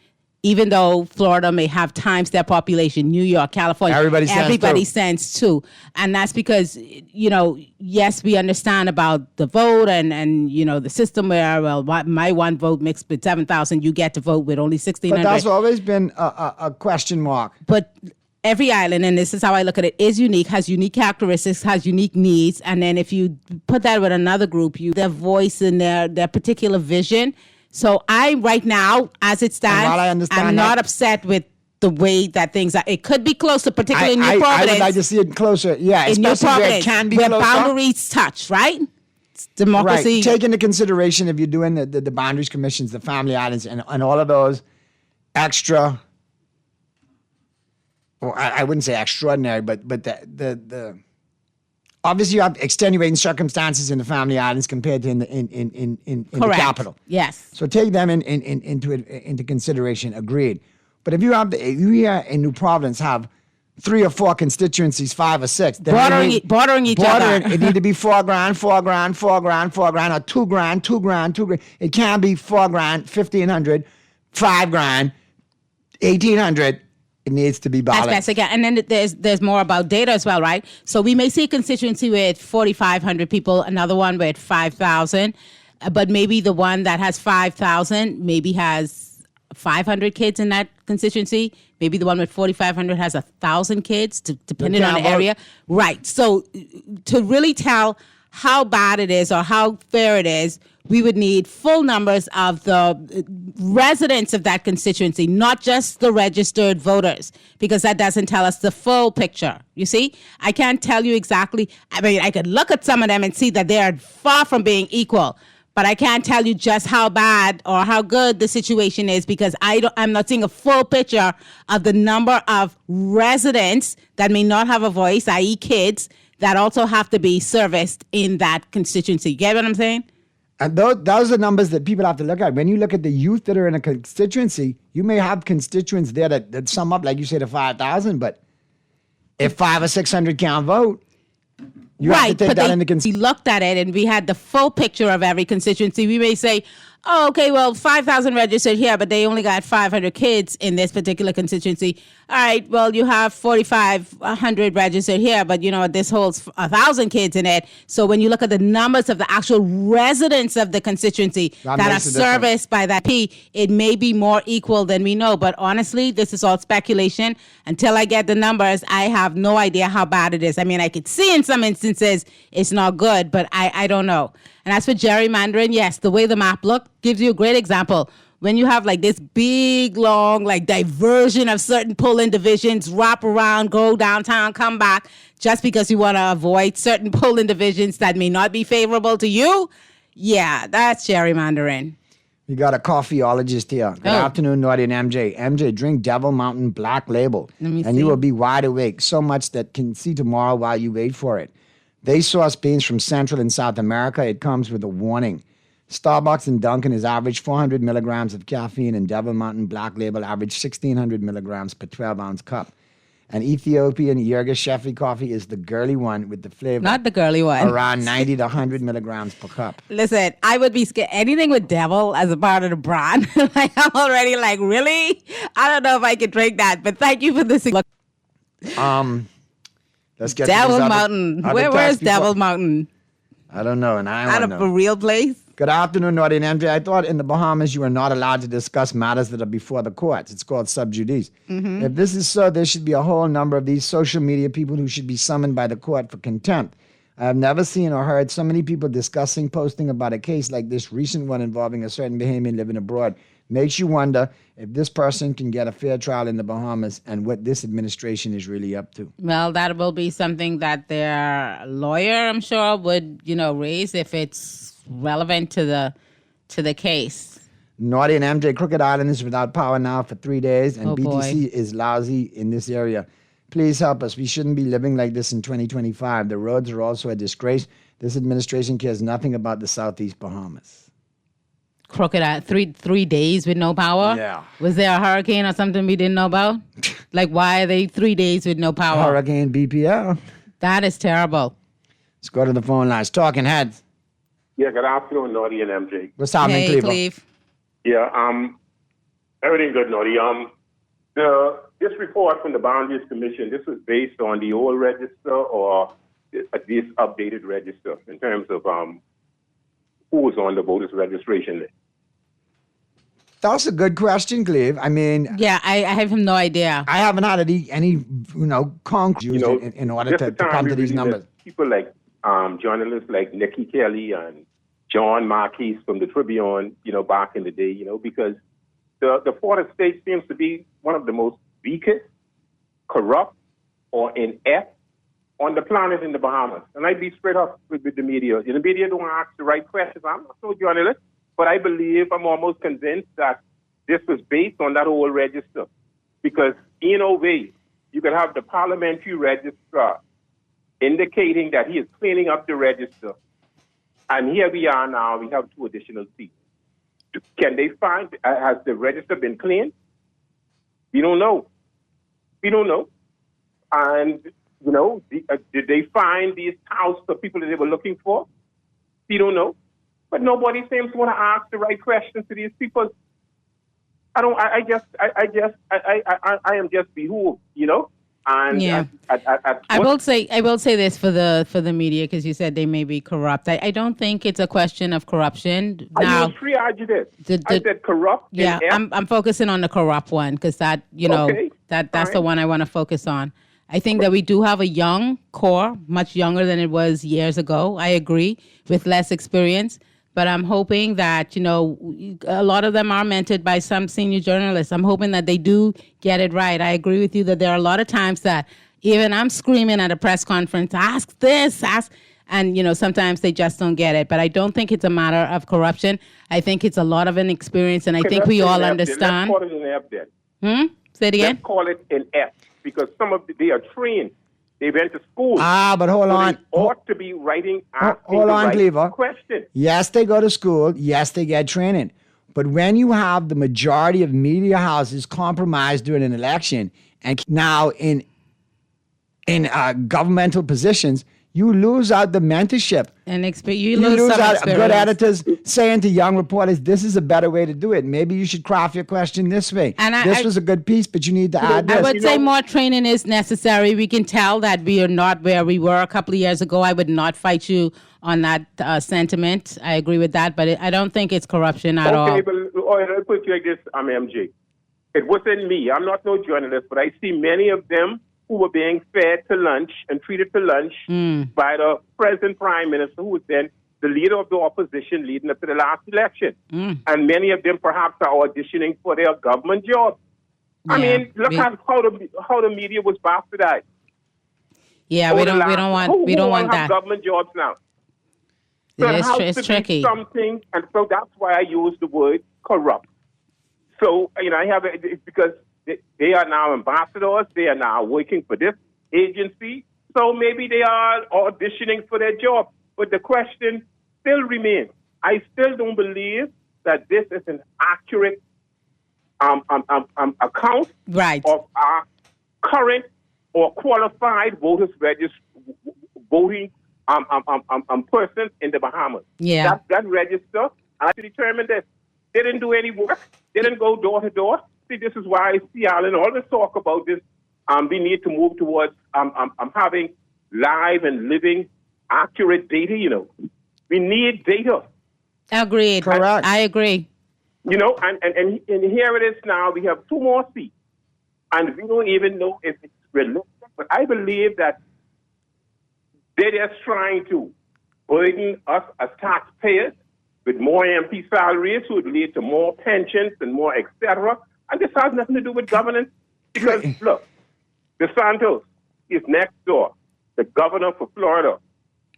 Even though Florida may have times their population, New York, California, everybody sends 2. And that's because, yes, we understand about the vote and the system where, my one vote mixed with 7,000, you get to vote with only 1,600. But that's always been a question mark. But every island, and this is how I look at it, is unique, has unique characteristics, has unique needs. And then if you put that with another group, their voice and their particular vision. So right now, as it stands, I'm not upset with the way that things are. It could be closer, particularly in New Providence. I would like to see it closer. Yeah, in New Providence, where it can be where closer. Boundaries touch, right? It's democracy. Right. Take into consideration if you're doing the boundaries commissions, the family islands, and all of those extra... I wouldn't say extraordinary, but the obviously you have extenuating circumstances in the family islands compared to in the capital. Yes. So take them into consideration. Agreed. But if you here in New Providence have 3 or 4 constituencies, 5 or 6, bordering each other. It need to be $4,000, $4,000, $4,000, $4,000, or $2,000, $2,000, $2,000. It can't be $4,000, $1,500, $5,000, $1,800. It needs to be balanced. That's again. And then there's more about data as well, right? So we may see a constituency with 4,500 people, another one with 5,000, but maybe the one that has 5,000 maybe has 500 kids in that constituency. Maybe the one with 4,500 has 1,000 kids, depending on the area. Right. So to really tell how bad it is or how fair it is, we would need full numbers of the residents of that constituency, not just the registered voters, because that doesn't tell us the full picture. You see, I can't tell you exactly. I mean, I could look at some of them and see that they are far from being equal, but I can't tell you just how bad or how good the situation is because I'm not seeing a full picture of the number of residents that may not have a voice, i.e. kids, that also have to be serviced in that constituency. You get what I'm saying? And those are numbers that people have to look at. When you look at the youth that are in a constituency, you may have constituents there that sum up, like you say, to 5,000, but if 500 or 600 can't vote, you have to take that into consideration. We looked at it and we had the full picture of every constituency. We may say, oh, okay, well, 5,000 registered here, but they only got 500 kids in this particular constituency. All right, well, you have 4,500 registered here, but, this holds 1,000 kids in it. So when you look at the numbers of the actual residents of the constituency that are serviced by that P, it may be more equal than we know. But honestly, this is all speculation. Until I get the numbers, I have no idea how bad it is. I mean, I could see in some instances it's not good, but I don't know. And as for gerrymandering, yes, the way the map looked gives you a great example. When you have like this big, long, like diversion of certain polling divisions, wrap around, go downtown, come back, just because you want to avoid certain polling divisions that may not be favorable to you, yeah, that's gerrymandering. We got a coffeeologist here. Good afternoon, Naughty and MJ. MJ, drink Devil Mountain Black Label, and you will be wide awake, so much that can see tomorrow while you wait for it. They source beans from Central and South America. It comes with a warning. Starbucks and Dunkin' is average 400 milligrams of caffeine, and Devil Mountain Black Label average 1,600 milligrams per 12-ounce cup. And Ethiopian Yerga Shefi coffee is the girly one with the flavor. Not the girly one. Around 90 to 100 milligrams per cup. Listen, I would be scared. Anything with devil as a part of the brand, like I'm already like, really? I don't know if I could drink that, but thank you for this. Let's get Devil to this Mountain. other Where's text before- Devil Mountain? I don't know, and I Out don't of know. a real place? Good afternoon, Naughty and MJ. I thought in the Bahamas you are not allowed to discuss matters that are before the courts. It's called sub judice. Mm-hmm. If this is so, there should be a whole number of these social media people who should be summoned by the court for contempt. I have never seen or heard so many people discussing, posting about a case like this recent one involving a certain Bahamian living abroad. Makes you wonder if this person can get a fair trial in the Bahamas and what this administration is really up to. Well, that will be something that their lawyer, I'm sure, would, raise if it's relevant to the case. Naughty and MJ, Crooked Island is without power now for 3 days, and Oh, BTC is lousy in this area. Please help us. We shouldn't be living like this in 2025. The roads are also a disgrace. This administration cares nothing about the Southeast Bahamas. Crooked Island, 3 days with no power? Yeah. Was there a hurricane or something we didn't know about? Like, why are they 3 days with no power? Hurricane BPL. That is terrible. Let's go to the phone lines. Talking Heads. Yeah, good afternoon, Naughty and MJ. What's happening, Hey, Cleveland? Cleve. Yeah, everything good, Naughty. This report from the Boundaries Commission, this was based on the old register or this updated register in terms of who was on the voters registration list. That's a good question, Cleve. I mean, Yeah, I have no idea. I haven't had any concrete used in order just to the time come to we these really numbers. let people like journalists like Nikki Kelly and John Marquis from the Tribune, back in the day, because the Florida state seems to be one of the most weakest, corrupt, or inept on the planet in the Bahamas. And I'd be straight up with the media. The media don't ask the right questions. I'm not no journalist, but I'm almost convinced that this was based on that old register. Because in a way, you could have the parliamentary registrar indicating that he is cleaning up the register. And here we are now, we have 2 additional seats. Can they find, has the register been cleaned? We don't know. And, did they find these house of people that they were looking for? We don't know. But nobody seems to want to ask the right questions to these people. I am just behooved, And Yeah. I will say this for the media, because you said they may be corrupt. I don't think it's a question of corruption. Now, triage it. I said corrupt. Yeah, I'm focusing on the corrupt one, because that Okay, that's the one I want to focus on. I think that we do have a young core, much younger than it was years ago. I agree, with less experience. But I'm hoping that, a lot of them are mentored by some senior journalists. I'm hoping that they do get it right. I agree with you that there are a lot of times that even I'm screaming at a press conference, ask this, and, sometimes they just don't get it. But I don't think it's a matter of corruption. I think it's a lot of inexperience, and I think we all understand. Let's call it an F then. Say it again? Let's call it an F, because they are trained. They went to school. But hold on. They ought to be writing, asking Hold the on, right Cleaver. question. Yes, they go to school. Yes, they get training. But when you have the majority of media houses compromised during an election and now in governmental positions, you lose out the mentorship. And You lose lose some out experience. good editors saying to young reporters, this is a better way to do it. Maybe you should craft your question this way. And this was a good piece, but you need to add this. I would say more training is necessary. We can tell that we are not where we were a couple of years ago. I would not fight you on that sentiment. I agree with that, but I don't think it's corruption at all. Okay, but I'll put you like this, MJ. It wasn't me. I'm not no journalist, but I see many of them who were being fed to lunch and treated to lunch by the present prime minister, who was then the leader of the opposition leading up to the last election. And many of them perhaps are auditioning for their government jobs. I mean, look at how the media was bastardized. Yeah, we don't want have that. government jobs now. So It's tricky. Something, and so that's why I use the word corrupt. So I have it's because they are now ambassadors. They are now working for this agency. So maybe they are auditioning for their job. But the question still remains. I still don't believe that this is an accurate account of our current or qualified voters voting persons in the Bahamas. Yeah. That register, I have to determine this. They didn't do any work. They didn't go door to door. See, this is why Seattle always talk about this. We need to move towards having live and living, accurate data. You know, we need data. Agreed. Correct. I agree. You know, and here it is now. We have 2 more seats, and we don't even know if it's realistic. But I believe that they're just trying to burden us as taxpayers with more MP salaries, would lead to more pensions and more etc. And this has nothing to do with governance. Because, look, DeSantis is next door, the governor for Florida.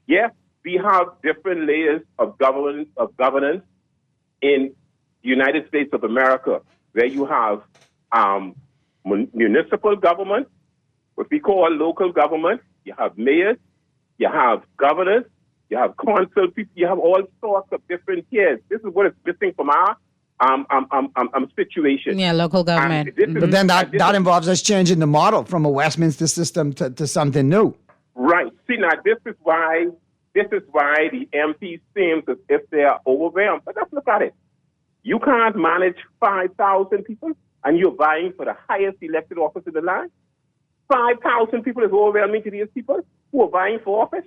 Yes, we have different layers of governance in the United States of America, where you have municipal government, what we call local government. You have mayors, you have governors, you have council people, you have all sorts of different tiers. This is what is missing from our situation. Yeah, local government. But then that involves us changing the model from a Westminster system to something new. Right. See, now this is why the MPs seems as if they are overwhelmed. But let's look at it. You can't manage 5,000 people, and you're vying for the highest elected office in the land. 5,000 people is overwhelming to these people who are vying for office.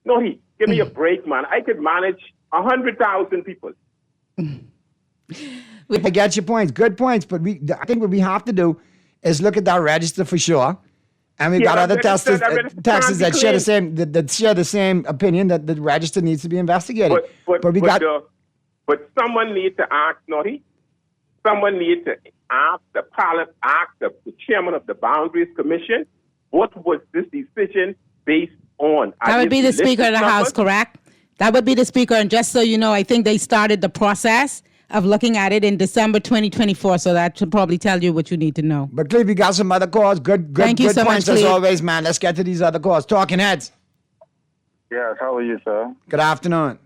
No, give me a break, man. I could manage 100,000 people. I get your points. Good points. But I think what we have to do is look at that register for sure. And we've got other taxes that share the same opinion that the register needs to be investigated. But someone needs to ask, Naughty. Someone needs to ask the chairman of the Boundaries Commission, what was this decision based on? That would be the Speaker of the House, correct? That would be the Speaker. And just so you know, I think they started the process of looking at it in December 2024. So that should probably tell you what you need to know. But Cleve, you got some other calls. Good points as always, man. Let's get to these other calls. Talking Heads. Yes, how are you, sir? Good afternoon.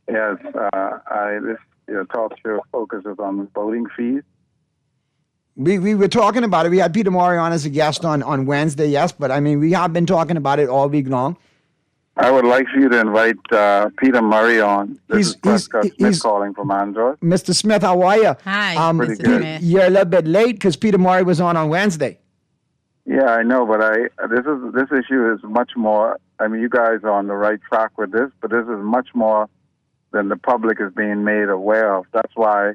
Yes, this talk show focuses on voting fees. We were talking about it. We had Peter Maury on as a guest on Wednesday, yes, but I mean, we have been talking about it all week long. I would like for you to invite Peter Murray on. This is Prescott Smith calling from Android. Mr. Smith, how are you? Hi, Mr. Smith. You're a little bit late because Peter Maury was on Wednesday. Yeah, I know, but this issue is much more. I mean, you guys are on the right track with this, but this is much more than the public is being made aware of. That's why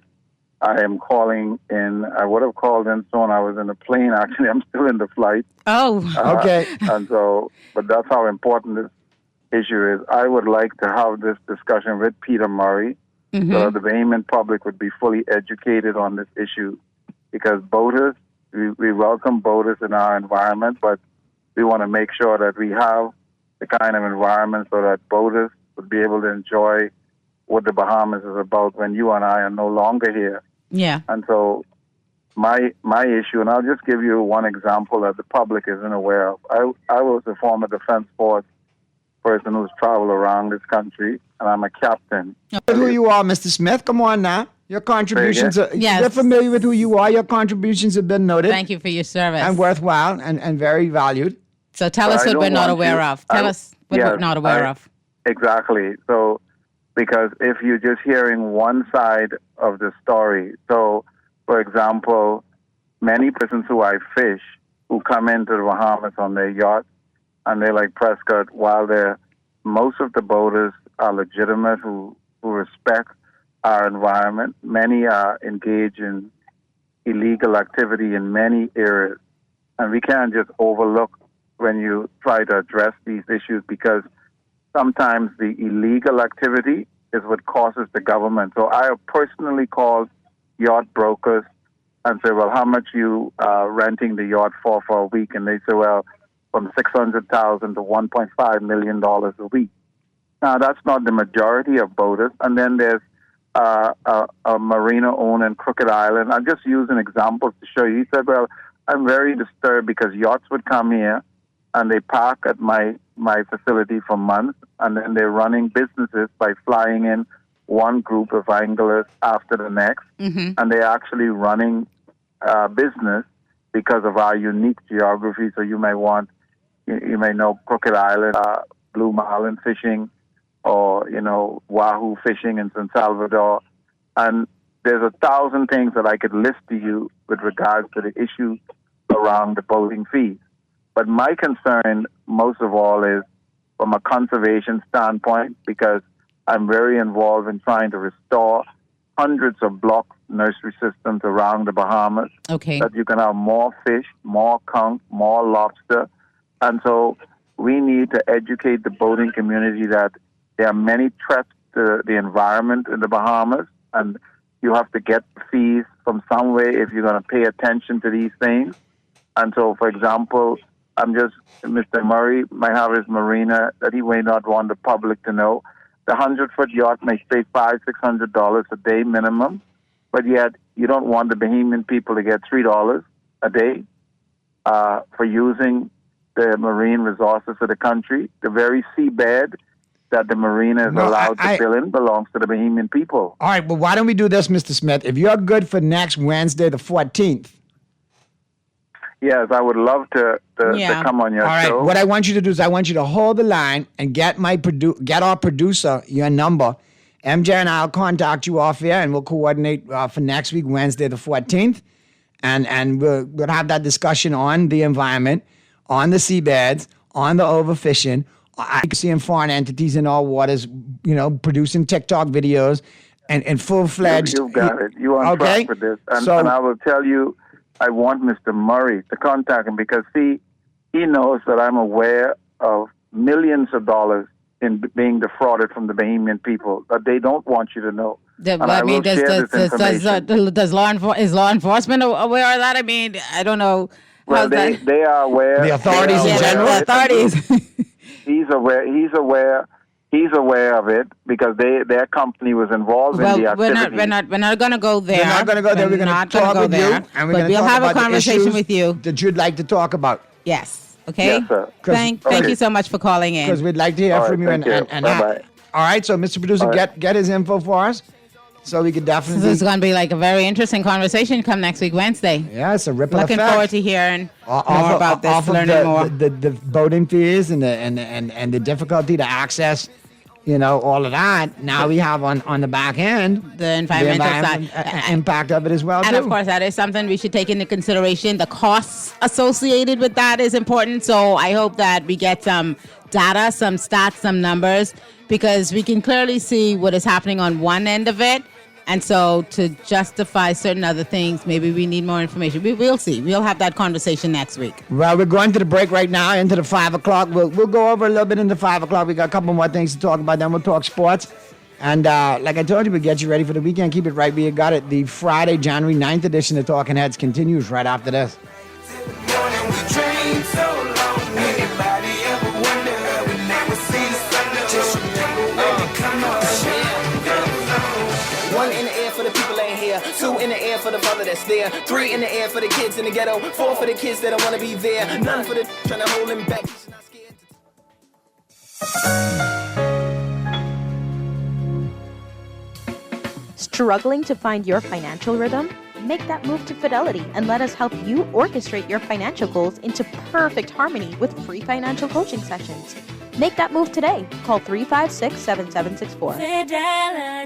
I am calling in. I would have called in soon. I was in a plane, actually. I'm still in the flight. Oh, okay. And so, but that's how important this issue is. I would like to have this discussion with Peter Murray so that the Bahamian public would be fully educated on this issue, because voters, we welcome voters in our environment, but we want to make sure that we have the kind of environment so that voters would be able to enjoy what the Bahamas is about when you and I are no longer here. Yeah. And so my issue, and I'll just give you one example that the public isn't aware of. I was a former Defense Force person who's traveled around this country, and I'm a captain. Who you are, Mr. Smith? Come on now. Your contributions are, you're familiar with who you are. Your contributions have been noted. Thank you for your service. And worthwhile and very valued. So tell us what we're not aware of. Tell us what we're not aware of. Exactly. So, because if you're just hearing one side of the story, so, for example, many persons who I fish who come into the Bahamas on their yacht, and they're like Prescott, while most of the boaters are legitimate, who respect our environment, many are engaged in illegal activity in many areas. And we can't just overlook when you try to address these issues, because sometimes the illegal activity is what causes the government. So I have personally called yacht brokers and say, well, how much you renting the yacht for a week? And they say, well, from $600,000 to $1.5 million a week. Now, that's not the majority of boaters. And then there's a marina owner in Crooked Island. I'll just use an example to show you. He said, well, I'm very disturbed because yachts would come here and they park at my facility for months, and then they're running businesses by flying in one group of anglers after the next, and they're actually running business because of our unique geography. So you may know Crooked Island, Blue Marlin fishing, or, Wahoo fishing in San Salvador. And there's 1,000 things that I could list to you with regards to the issue around the boating fees. But my concern, most of all, is from a conservation standpoint, because I'm very involved in trying to restore hundreds of block nursery systems around the Bahamas. Okay. That you can have more fish, more conch, more lobster. And so we need to educate the boating community that there are many threats to the environment in the Bahamas, and you have to get fees from somewhere if you're going to pay attention to these things. And so, for example, Mr. Murray might have his marina that he may not want the public to know. The 100-foot yacht may pay $500-$600 a day minimum, but yet you don't want the Bahamian people to get $3 a day for using the marine resources of the country. The very seabed that the marina is allowed to fill in belongs to the Bahamian people. All right, well, why don't we do this, Mr. Smith? If you're good for next Wednesday, the 14th. Yes, I would love to come on your show. All right, what I want you to do is I want you to hold the line and get our producer your number. MJ and I'll contact you off air, and we'll coordinate for next week, Wednesday the 14th. And we'll have that discussion on the environment, on the seabeds, on the overfishing. I can see foreign entities in our waters, producing TikTok videos and full-fledged. You've got it. You're on track for this. And I will tell you, I want Mr. Murray to contact him because, he knows that I'm aware of millions of dollars in being defrauded from the Bahamian people that they don't want you to know. Is law enforcement aware of that? I mean, I don't know. Well, they are aware. The authorities in general? The authorities. He's aware of it because their company was involved in the activity. We're not going to go there. We're not going to go there. We're going to talk with you, and we'll have a conversation with you that you'd like to talk about. Yes. Okay. Yes, sir. Thank you so much for calling in. Because we'd like to hear from you. Bye-bye. All right. So, Mr. Producer, get his info for us, so we could definitely. This is going to be like a very interesting conversation come next week, Wednesday. Yeah, it's a ripple effect. Looking forward to hearing more about this, learning more. The boating fees and the difficulty to access, all of that. Now we have on the back end the environmental side impact of it as well. And of course, that is something we should take into consideration. The costs associated with that is important. So I hope that we get some data, some stats, some numbers, because we can clearly see what is happening on one end of it. And so to justify certain other things, maybe we need more information. We'll see. We'll have that conversation next week. Well, we're going to the break right now, into the 5 o'clock. We'll go over a little bit into 5 o'clock. We got a couple more things to talk about. Then we'll talk sports. And like I told you, we'll get you ready for the weekend. Keep it right where you got it. The Friday, January 9th edition of Talking Heads continues right after this. Two in the air for the father that's there. 3 in the air for the kids in the ghetto. 4 for the kids that don't want to be there. None for the trying to hold him back. Struggling to find your financial rhythm? Make that move to Fidelity and let us help you orchestrate your financial goals into perfect harmony with free financial coaching sessions. Make that move today. Call 356-7764.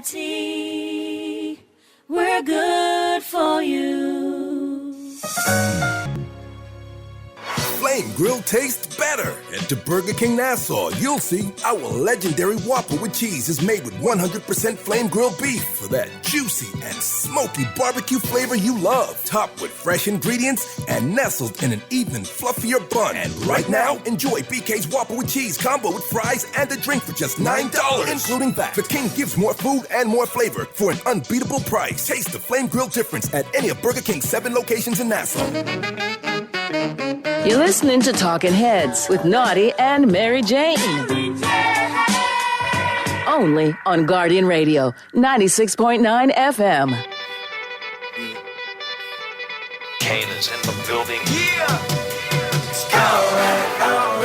Fidelity. We're good for you. Flame Grill tastes better. Enter Burger King Nassau. You'll see our legendary Whopper with cheese is made with 100% flame grilled beef for that juicy and smoky barbecue flavor you love. Topped with fresh ingredients and nestled in an even fluffier bun. And right now, enjoy BK's Whopper with cheese combo with fries and a drink for just $9, including that. The King gives more food and more flavor for an unbeatable price. Taste the flame grill difference at any of Burger King's 7 locations in Nassau. You're listening to Talking Heads with Naughty and Mary Jane. Only on Guardian Radio, 96.9 FM. Kane is in the building. Yeah! Alright.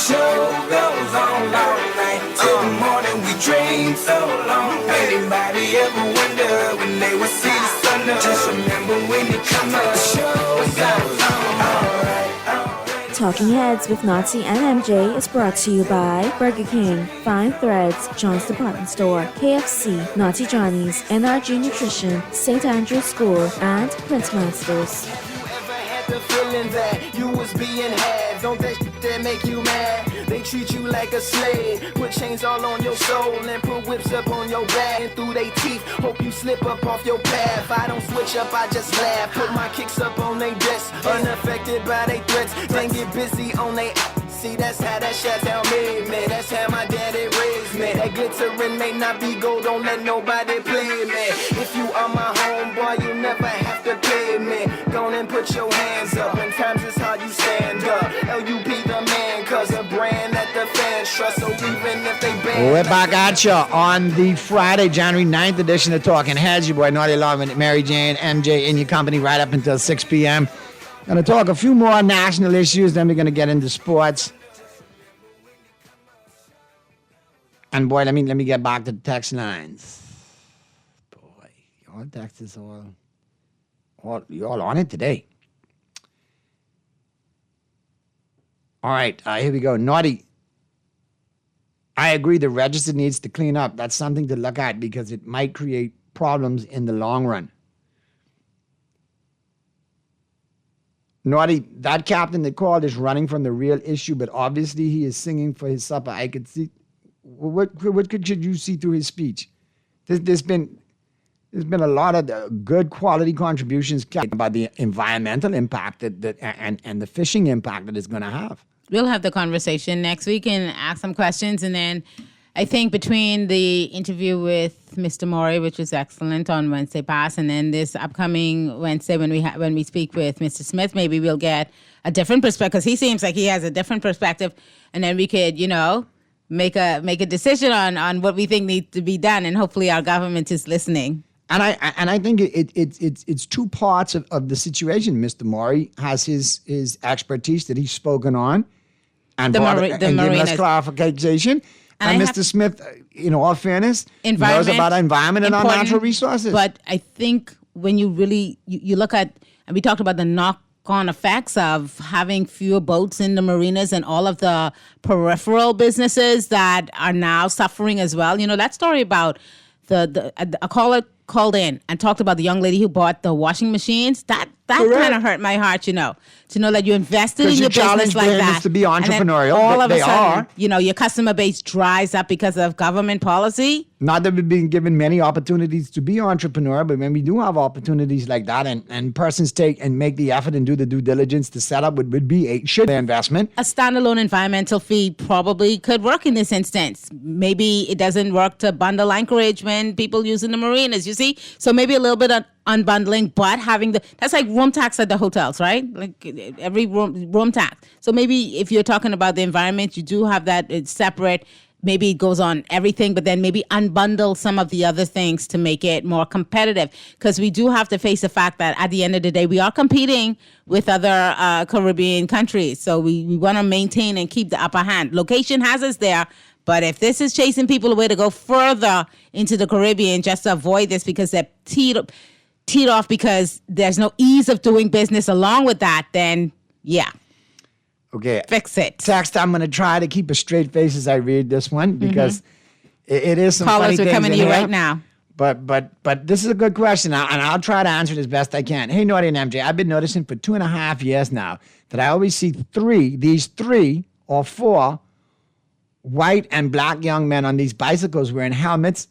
show goes on all night till the morning. We dream so long. Anybody ever wonder when they will see the sun up? Just remember when you come up, the show goes on. Talking Heads with Nazi and MJ is brought to you by Burger King, Fine Threads, John's Department Store, KFC, Naughty Johnny's, NRG Nutrition, St. Andrew's School, and Prince Masters. The feeling that you was being had, don't that shit that make you mad? They treat you like a slave, put chains all on your soul and put whips up on your back and through they teeth. Hope you slip up off your path. I don't switch up, I just laugh. Put my kicks up on they desk, unaffected by they threats. Then get busy on they. See, that's how that Chi-Town made me. That's how my daddy raised me. That glittering may not be gold, don't let nobody play me. If you are my homeboy, you never have to pay me. Go on and put your hands up. When times is hard, you stand up. LUP the man, cause a brand that the fans trust. So even if they ban. We're back at you on the Friday, January 9th edition of Talking Heads. Your boy Naughty Law and Mary Jane, MJ in your company right up until 6 p.m. Going to talk a few more national issues, then we're going to get into sports. And boy, let me get back to the text lines. Boy, your text is all on it today. All right, here we go. Naughty. I agree the register needs to clean up. That's something to look at because it might create problems in the long run. Naughty, that captain that called is running from the real issue, but obviously he is singing for his supper. I could see. What could you see through his speech? There's been a lot of good quality contributions about the environmental impact and the fishing impact that it's going to have. We'll have the conversation next week and ask some questions, and then I think between the interview with Mr. Morey, which was excellent on Wednesday past, and then this upcoming Wednesday when we speak with Mr. Smith, maybe we'll get a different perspective because he seems like he has a different perspective, and then we could, make a decision on what we think needs to be done, and hopefully our government is listening. And I think it's two parts of the situation. Mr. Morey has his expertise that he's spoken on, and given us clarification. And Mr. Smith, in all fairness, knows about environment and our natural resources. But I think when you really you look at, and we talked about the knock-on effects of having fewer boats in the marinas and all of the peripheral businesses that are now suffering as well. That story about a caller called in and talked about the young lady who bought the washing machines. That kind of hurt my heart, to know that you invested in your business like that. To be entrepreneurial, and all of a sudden, your customer base dries up because of government policy. Not that we've been given many opportunities to be entrepreneur, but when we do have opportunities like that, and persons take and make the effort and do the due diligence to set up what would be a investment. A standalone environmental fee probably could work in this instance. Maybe it doesn't work to bundle anchorage when people use in the marinas, you see? So maybe a little bit of unbundling, but having that's like room tax at the hotels, right? Like every room tax. So maybe if you're talking about the environment, you do have that it's separate. Maybe it goes on everything, but then maybe unbundle some of the other things to make it more competitive. Because we do have to face the fact that at the end of the day, we are competing with other Caribbean countries. So we want to maintain and keep the upper hand. Location has us there. But if this is chasing people away to go further into the Caribbean just to avoid this because they're teed off because there's no ease of doing business along with that, then yeah. Okay. Fix it. Text, I'm going to try to keep a straight face as I read this one because it is some Callers funny things are coming to you here. right now. But this is a good question, and I'll try to answer it as best I can. Hey, Naughty and MJ, I've been noticing for 2.5 years now that I always see these three or four white and black young men on these bicycles wearing helmets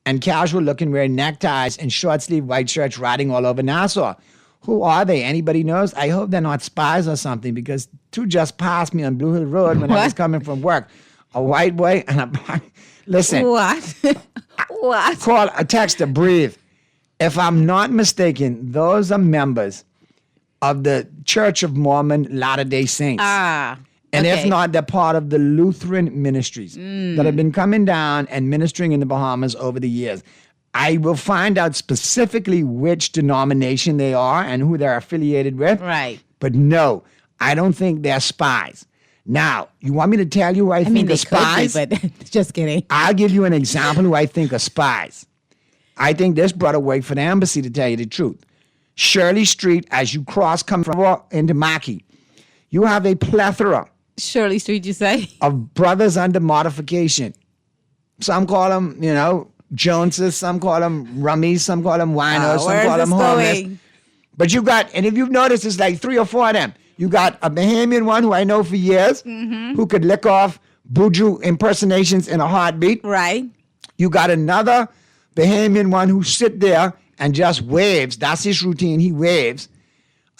and casual looking wearing neckties and short sleeve white shirts riding all over Nassau. Who are they? Anybody knows? I hope they're not spies or something because two just passed me on Blue Hill Road when I was coming from work. A white boy and a black. Listen. What? What? Call a text to breathe. If I'm not mistaken, those are members of the Church of Mormon Latter-day Saints. And if not, they're part of the Lutheran ministries that have been coming down and ministering in the Bahamas over the years. I will find out specifically which denomination they are and who they're affiliated with. Right. But no, I don't think they're spies. Now, you want me to tell you who I think they are spies? could be, but just kidding. I'll give you an example who I think are spies. I think this brother worked for the embassy, to tell you the truth. Shirley Street, as you come from into Mackey, you have a plethora. Shirley Street, you say? Of brothers under modification. Some call them, Joneses. Some call them rummies. Some call them winos. Some call them homeless. But you got, and if you've noticed, it's like 3 or 4 of them. You got a Bahamian one who I know for years, who could lick off Buju impersonations in a heartbeat. Right. You got another Bahamian one who sit there and just waves. That's his routine. He waves.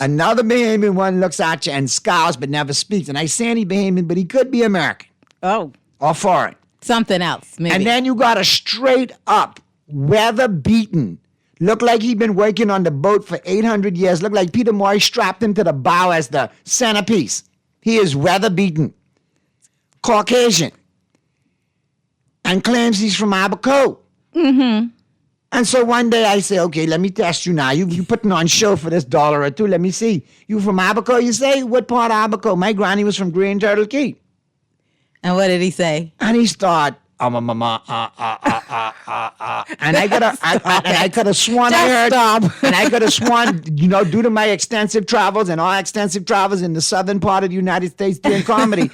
Another Bahamian one looks at you and scowls but never speaks. And I say any Bahamian, but he could be American. Oh. Or foreign. Something else, maybe. And then you got a straight up, weather-beaten, look like he'd been working on the boat for 800 years. Look like Peter Moy strapped him to the bow as the centerpiece. He is weather-beaten. Caucasian. And claims he's from Abaco. Mm-hmm. And so one day I say, okay, let me test you now. You putting on show for this $1 or $2. Let me see. You from Abaco, you say? What part of Abaco? My granny was from Green Turtle Key. And what did he say? And he started, and I could have sworn I heard, and I could have sworn, due to my extensive travels and all extensive travels in the southern part of the United States doing comedy,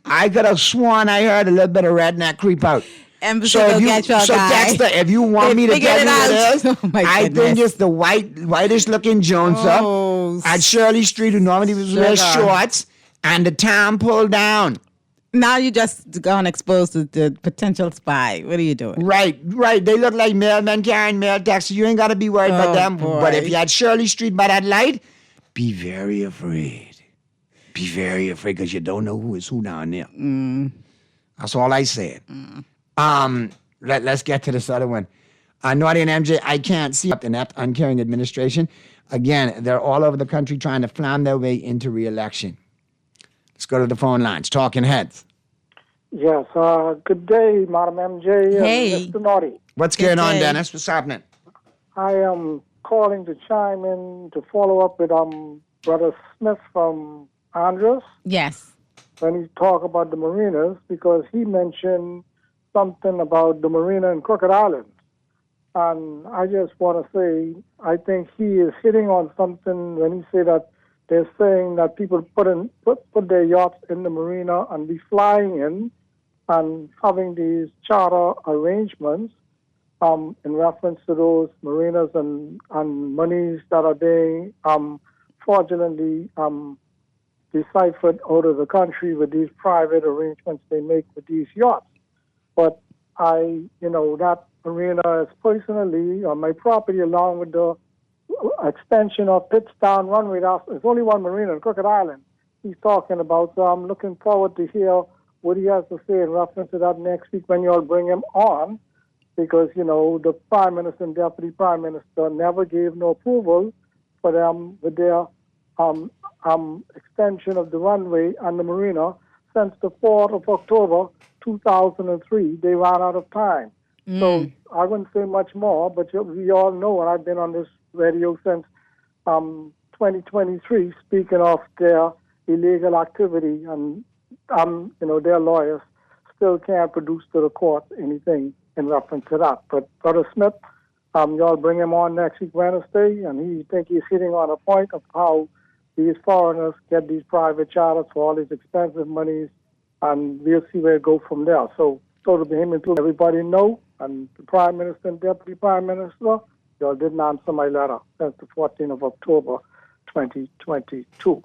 I could have sworn I heard a little bit of redneck creep out. So Dexter, if you want me to tell you what it is, I think it's the whitish looking Joneser at Shirley Street who normally was wearing shorts and the time pulled down. Now you just gone exposed to the potential spy. What are you doing? Right. They look like mailmen carrying mail taxes. You ain't got to be worried about them. Boy. But if you had Shirley Street by that light, be very afraid. Be very afraid because you don't know who is who down there. That's all I said. Let's get to this other one. Naughty and MJ, I can't see up inept, uncaring administration. Again, they're all over the country trying to flam their way into re-election. Let's go to the phone lines. Talking heads. Yes. Good day, Madam MJ. Hey. Mr. Naughty. What's going on, Dennis? What's happening? I am calling to chime in to follow up with Brother Smith from Andros. Yes. When he talked about the marinas, because he mentioned something about the marina in Crooked Island. And I just want to say, I think he is hitting on something when he said that they're saying that people put their yachts in the marina and be flying in and having these charter arrangements in reference to those marinas and monies that are being fraudulently deciphered out of the country with these private arrangements they make with these yachts. But that marina is personally on my property along with the extension of Pittstown Runway. There's only one marina in Crooked Island he's talking about, so I'm looking forward to hear what he has to say in reference to that next week when you all bring him on, because, the Prime Minister and Deputy Prime Minister never gave no approval for them with their extension of the runway and the marina since the 4th of October 2003. They ran out of time. So I wouldn't say much more, but we all know, and I've been on this radio since 2023, speaking of their illegal activity, and their lawyers still can't produce to the court anything in reference to that. But Brother Smith, y'all bring him on next week Wednesday, and he think he's hitting on a point of how these foreigners get these private charters for all these expensive monies, and we'll see where it goes from there. So the Bahamian to everybody know, and the Prime Minister and Deputy Prime Minister, y'all didn't answer my letter since the 14th of October, 2022.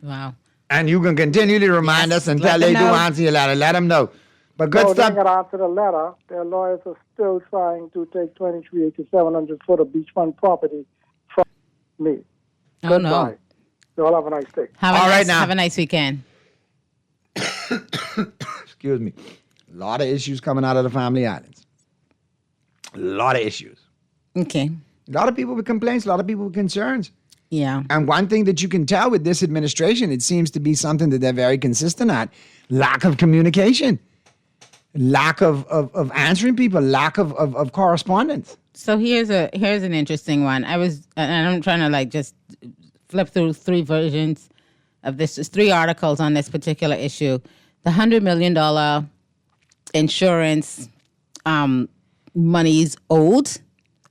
Wow. And you can continually remind us until they do answer your letter. Let them know. But good stuff. They got to answer the letter. Their lawyers are still trying to take 23 acres, 700 foot of beachfront property from me. Oh, Goodbye. no. Y'all have a nice day. Have a nice weekend. Excuse me. A lot of issues coming out of the Family Islands. A lot of issues. Okay. A lot of people with complaints, a lot of people with concerns. Yeah. And one thing that you can tell with this administration, it seems to be something that they're very consistent at: lack of communication, lack of answering people, lack of correspondence. So here's an interesting one. I'm trying to just flip through 3 versions of this. There's 3 articles on this particular issue. The $100 million insurance monies owed,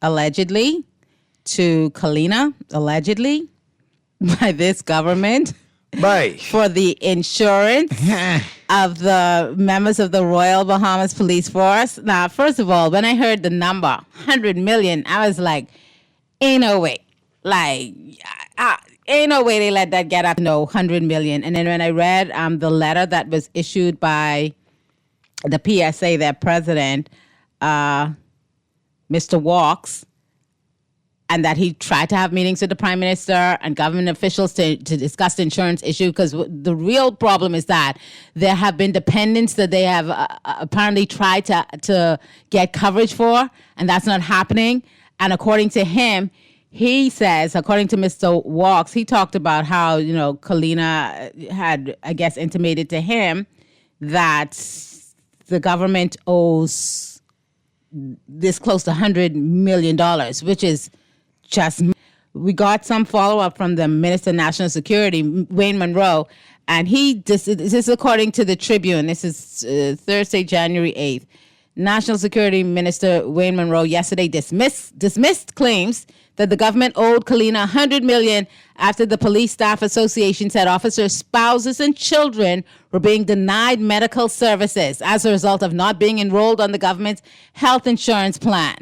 allegedly, to Kalina, allegedly, by this government. Right. For the insurance of the members of the Royal Bahamas Police Force. Now, first of all, when I heard the number, $100 million, I was like, ain't no way. Like, ain't no way they let that get up. No, $100 million. And then when I read the letter that was issued by the PSA, their president, Mr. Walks, and that he tried to have meetings with the prime minister and government officials to discuss the insurance issue, because the real problem is that there have been dependents that they have apparently tried to get coverage for, and that's not happening. And according to him, he says, according to Mr. Walks, he talked about how, Kalina had, I guess, intimated to him that the government owes this close to $100 million, which is just. We got some follow-up from the Minister of National Security, Wayne Monroe, and this is according to the Tribune. This is Thursday, January 8th. National Security Minister Wayne Monroe yesterday dismissed claims that the government owed Kalina $100 million after the Police Staff Association said officers' spouses and children were being denied medical services as a result of not being enrolled on the government's health insurance plan.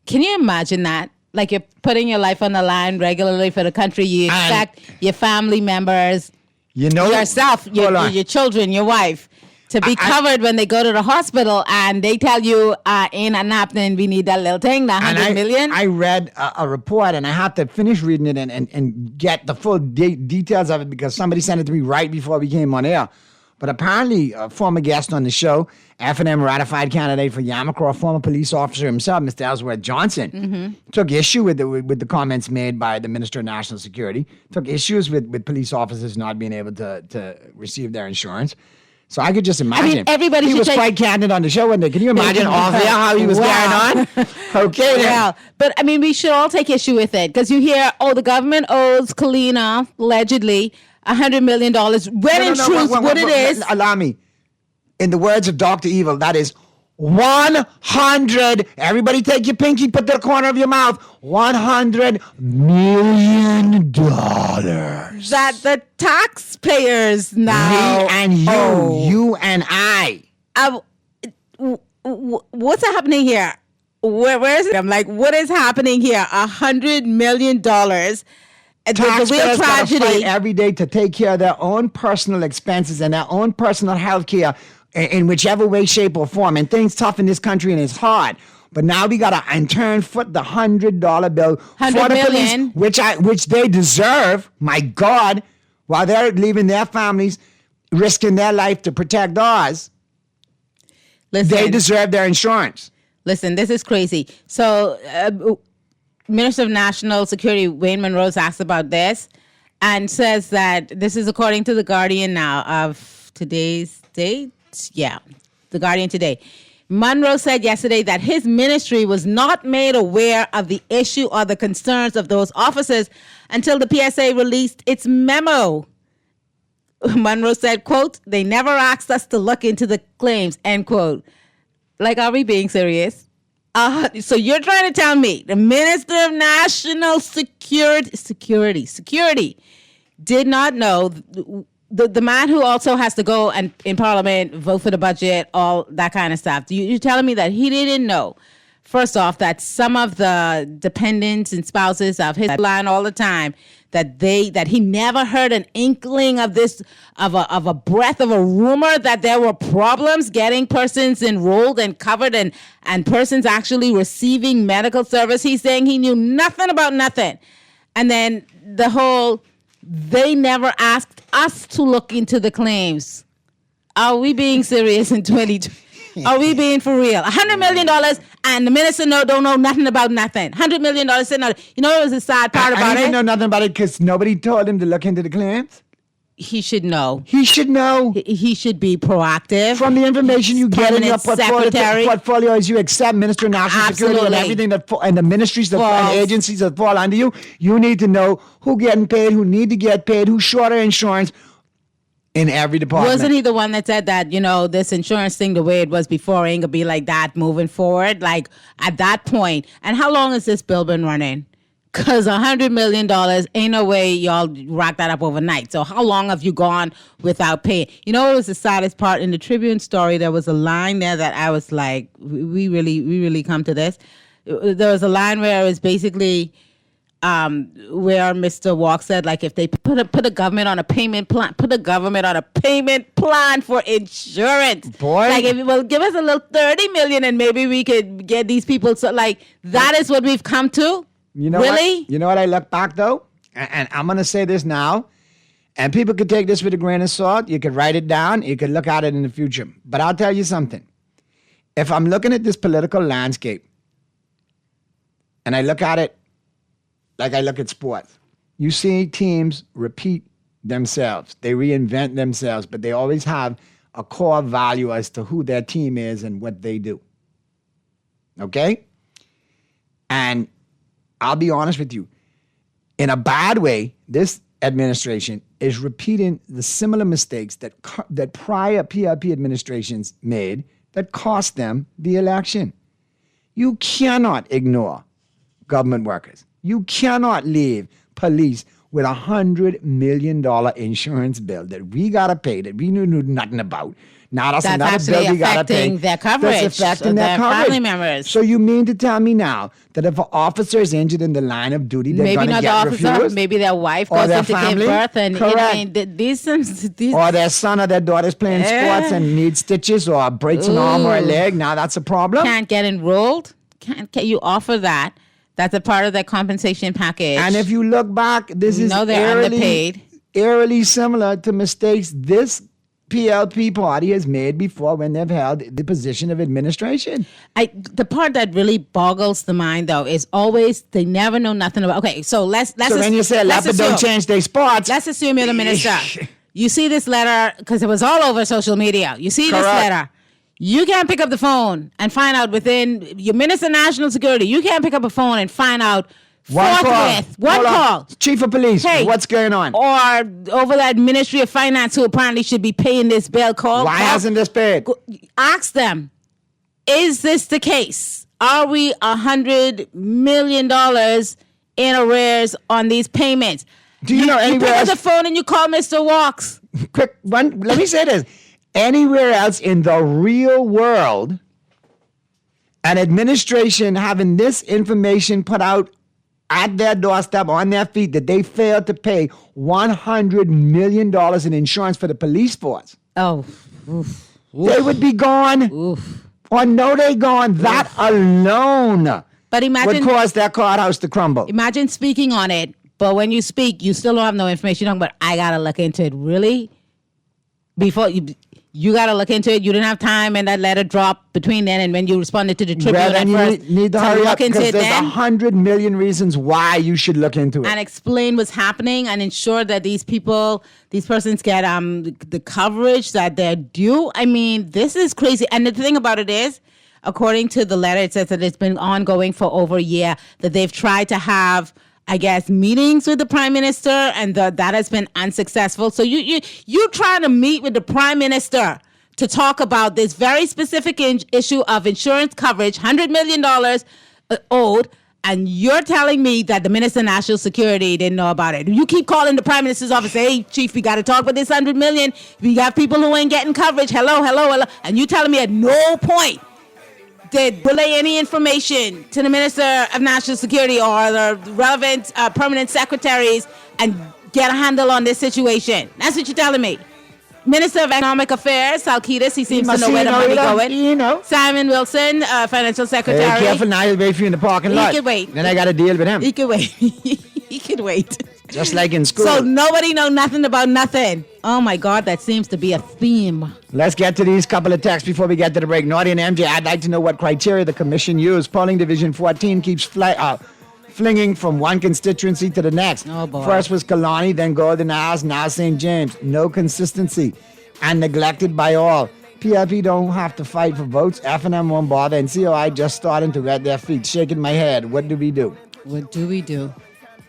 Can you imagine that? Like, you're putting your life on the line regularly for the country. You expect your family members, yourself, your children, your wife, to be covered when they go to the hospital, and they tell you, ain't a napkin, we need that little thing, that $100 million. I read a report, and I had to finish reading it and get the full details of it, because somebody sent it to me right before we came on air. But apparently, a former guest on the show, F&M ratified candidate for Yamacraw, former police officer himself, Mr. Ellsworth Johnson, took issue with the comments made by the Minister of National Security, took issues with police officers not being able to receive their insurance. So I could just imagine. He was quite candid on the show, wasn't he? Can you imagine off there how he was carrying on? Okay, then. Well, but I mean, we should all take issue with it, because you hear, the government owes Kalina, allegedly, $100 million. When in truth, what it is. Allow me. In the words of Dr. Evil, that is 100. Everybody take your pinky, put the corner of your mouth. $100 million. That the taxpayers now. Me and you and I. What's happening here? Where is it? I'm like, what is happening here? $100 million. Taxpayers got to fight every day to take care of their own personal expenses and their own personal health care in whichever way, shape, or form. And things tough in this country, and it's hard. But now we got to, in turn, foot the $100 bill for the million. police, which they deserve, my God, while they're leaving their families, risking their life to protect ours. Listen, they deserve their insurance. Listen, this is crazy. So, Minister of National Security Wayne Monroe asked about this and says that this is according to The Guardian now of today's date. Yeah, The Guardian today. Monroe said yesterday that his ministry was not made aware of the issue or the concerns of those officers until the PSA released its memo. Monroe said, quote, they never asked us to look into the claims, end quote. Like, are we being serious? So you're trying to tell me the Minister of National Security did not know, the man who also has to go and in Parliament vote for the budget, all that kind of stuff. You're telling me that he didn't know, first off, that some of the dependents and spouses of his line all the time, that he never heard an inkling of this, of a breath of a rumor that there were problems getting persons enrolled and covered and persons actually receiving medical service. He's saying he knew nothing about nothing. And then the whole, they never asked us to look into the claims. Are we being serious in 2020? Are we being for real? $100 million and the minister don't know nothing about nothing. $100 million sitting on it. You know what was the sad part about it? He didn't know nothing about it because nobody told him to look into the claims. He should know. He should know. He should be proactive. From the information you get in your portfolio as you accept Minister of National Security and everything and the ministries and agencies that fall under you, you need to know who getting paid, who need to get paid, who's short of insurance, in every department. Wasn't he the one that said that, this insurance thing, the way it was before, ain't gonna be like that moving forward? Like, at that point, and how long has this bill been running? Because $100 million, ain't no way y'all rock that up overnight. So how long have you gone without paying? You know what was the saddest part? In the Tribune story, there was a line there that I was like, we really come to this. There was a line where it was basically where Mr. Walk said, like, if they put the government on a payment plan, for insurance. Boy. Like, if you will give us a little 30 million and maybe we could get these people. So, like, that is what we've come to. You know really? You know what I look back, though? And I'm going to say this now, and people could take this with a grain of salt. You could write it down. You could look at it in the future. But I'll tell you something. If I'm looking at this political landscape, and I look at it like I look at sports, you see teams repeat themselves. They reinvent themselves, but they always have a core value as to who their team is and what they do. Okay? And I'll be honest with you. In a bad way, this administration is repeating the similar mistakes that prior PLP administrations made that cost them the election. You cannot ignore government workers. You cannot leave police with $100 million insurance bill that we got to pay that we knew nothing about. Now that's another bill we got to pay. Their coverage. That's affecting their coverage. Family members. So you mean to tell me now that if an officer is injured in the line of duty, they're going to get refused? Maybe not the officer, maybe their wife or goes their in to family? give birth. And Correct. these or their son or their daughter's playing sports and needs stitches or breaks an arm or a leg. Now that's a problem. Can't get enrolled. Can you offer that? That's a part of their compensation package. And if you look back, this is underpaid. Eerily similar to mistakes this PLP party has made before when they've held the position of administration. The part that really boggles the mind, though, is always they never know nothing about. Okay, so let's. So when you say leopard don't change their spots, let's assume you're the minister. You see this letter because it was all over social media. You see this letter. You can't pick up the phone and find out within your Minister of National Security. You can't pick up a phone and find out One call. Chief of Police, hey, what's going on? Or over that Ministry of Finance who apparently should be paying this bill. Why hasn't this paid? Ask them, is this the case? Are we $100 million in arrears on these payments? Do you know anywhere else? You pick else? up the phone and you call Mr. Walks. Quick one. Let me say this. Anywhere else in the real world, an administration having this information put out at their doorstep on their feet that they failed to pay $100 million in insurance for the police force. Oh. Oof. They would be gone. Oof. Or no, they gone. That alone but imagine, would cause that courthouse to crumble. Imagine speaking on it, but when you speak, you still don't have no information. You're talking about, I got to look into it. Really? Before you got to look into it. You didn't have time, and that letter dropped between then and when you responded to the Tribune. Well, then you need to hurry up because there's 100 million reasons why you should look into it. And explain what's happening and ensure that these persons get the coverage that they're due. I mean, this is crazy. And the thing about it is, according to the letter, it says that it's been ongoing for over a year, that they've tried to have, I guess, meetings with the Prime Minister, and that has been unsuccessful. So you trying to meet with the Prime Minister to talk about this very specific issue of insurance coverage, $100 million owed, and you're telling me that the Minister of National Security didn't know about it. You keep calling the Prime Minister's office, hey, Chief, we got to talk about this $100 million. We got people who ain't getting coverage. Hello. And you telling me at no point did relay any information to the Minister of National Security or the relevant permanent secretaries and get a handle on this situation. That's what you're telling me. Minister of Economic Affairs, Salkidas, he seems to know where the money going. You know. Simon Wilson, Financial Secretary. Hey, careful now, he'll wait for you in the parking lot. He can wait. Then I got to deal with him. He can wait. He can wait. Just like in school. So nobody know nothing about nothing. Oh my God, that seems to be a theme. Let's get to these couple of texts before we get to the break. Naughty and MJ, I'd like to know what criteria the commission used. Polling Division 14 keeps flinging from one constituency to the next. Oh boy. First was Kalani, then Golden Isles, now St. James. No consistency and neglected by all. PLP don't have to fight for votes. F&M won't bother, and COI just starting to wet their feet. Shaking my head. What do we do? What do we do?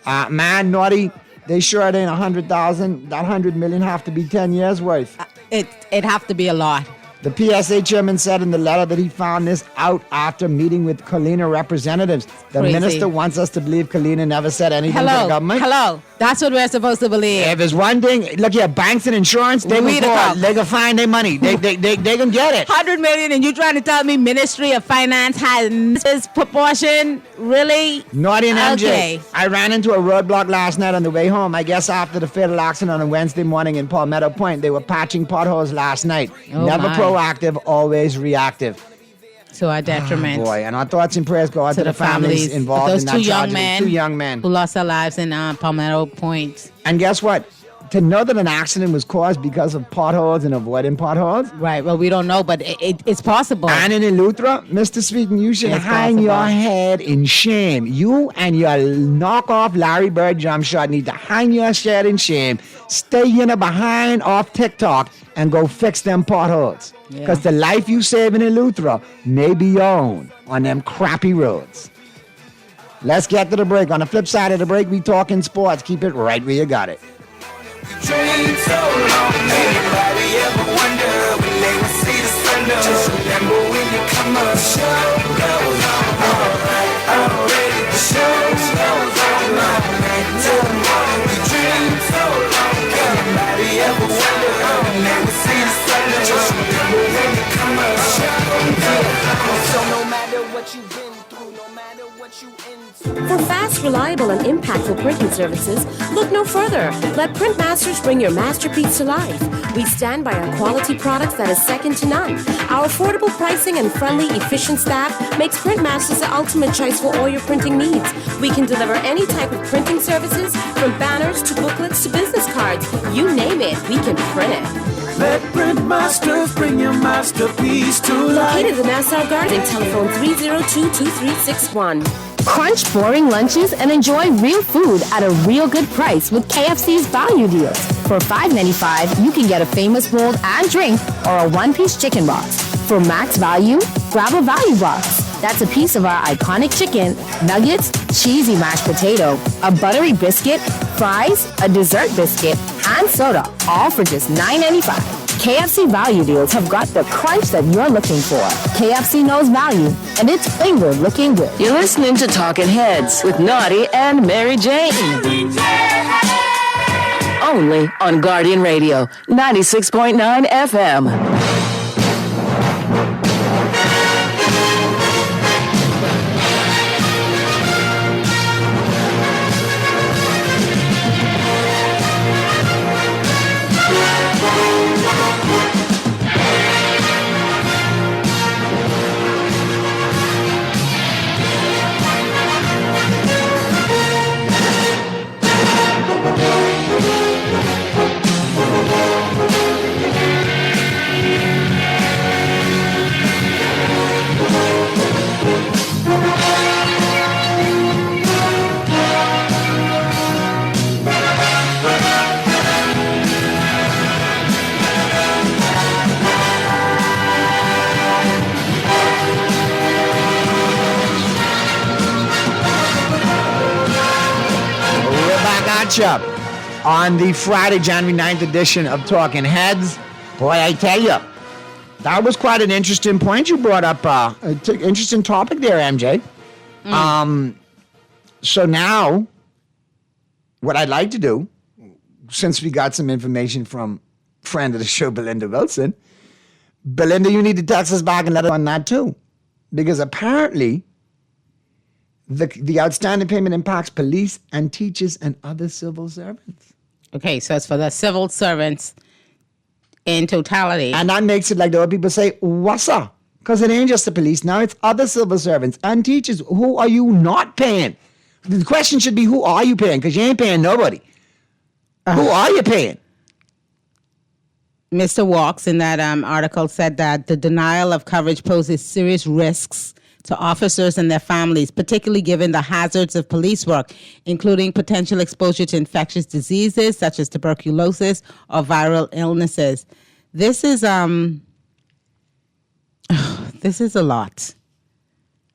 Man, Naughty, They sure it ain't 100,000. That 100 million have to be 10 years worth. It have to be a lot. The PSA chairman said in the letter that he found this out after meeting with Kalina representatives. The Crazy. minister wants us to believe Kalina never said anything to the government. Hello. That's what we're supposed to believe. If there's one thing, look here, banks and insurance, they can find their money. They can get it. 100 million, and you trying to tell me Ministry of Finance has this proportion? Really? Naughty and MJ. Okay. I ran into a roadblock last night on the way home. I guess after the fatal accident on Wednesday morning in Palmetto Point, they were patching potholes last night. Oh, Never my. proactive, always reactive. To our detriment. Oh boy, and our thoughts and prayers go out to the families involved those in that two young tragedy. men, 2 young men who lost their lives in Palmetto Point. And guess what? To know that an accident was caused because of potholes and avoiding potholes. Right. Well, we don't know, but it's possible. And in Eleuthera, Mr. Sweeten, you should It's hang possible. your head in shame. You and your knockoff Larry Bird jump shot need to hang your head in shame. Stay behind off TikTok and go fix them potholes. Because the life you save in Eleuthera may be your own on them crappy roads. Let's get to the break. On the flip side of the break, we talking sports. Keep it right where you got it. Dream so long, anybody ever wonder when they would see the sun? Just remember when you come up, show goes on, alright, already. The show goes on, alright, till the morning. We dream so long, anybody ever wonder when they would see the sun? Just remember when you come up, show goes on. So no matter what you've been through, no matter what you into. For fast, reliable, and impactful printing services, look no further. Let Printmasters bring your masterpiece to life. We stand by our quality products that is second to none. Our affordable pricing and friendly, efficient staff makes Printmasters the ultimate choice for all your printing needs. We can deliver any type of printing services, from banners to booklets to business cards. You name it, we can print it. Let Printmasters bring your masterpiece to life. Located in Nassau Garden, telephone 302-2361. Crunch boring lunches and enjoy real food at a real good price with KFC's value deals. For $5.95, you can get a famous bowl and drink or a one-piece chicken box. For max value, grab a value box. That's a piece of our iconic chicken, nuggets, cheesy mashed potato, a buttery biscuit, fries, a dessert biscuit, and soda, all for just $9.95. KFC value deals have got the crunch that you're looking for. KFC knows value, and it's flavor looking good. You're listening to Talking Heads with Naughty and Mary Jane. Only on Guardian Radio, 96.9 FM. Up on the Friday, January 9th edition of Talking Heads. Boy, I tell you, that was quite an interesting point you brought up. Interesting topic there, MJ. So now, what I'd like to do, since we got some information from friend of the show, Belinda Wilson, Belinda, you need to text us back and let us on that too. Because apparently, the outstanding payment impacts police and teachers and other civil servants. Okay, so it's for the civil servants in totality. And that makes it like the old people say, what's up? Because it ain't just the police. Now it's other civil servants and teachers. Who are you not paying? The question should be, who are you paying? Because you ain't paying nobody. Who are you paying? Mr. Walks in that article said that the denial of coverage poses serious risks to officers and their families, particularly given the hazards of police work, including potential exposure to infectious diseases such as tuberculosis or viral illnesses. This is this is a lot.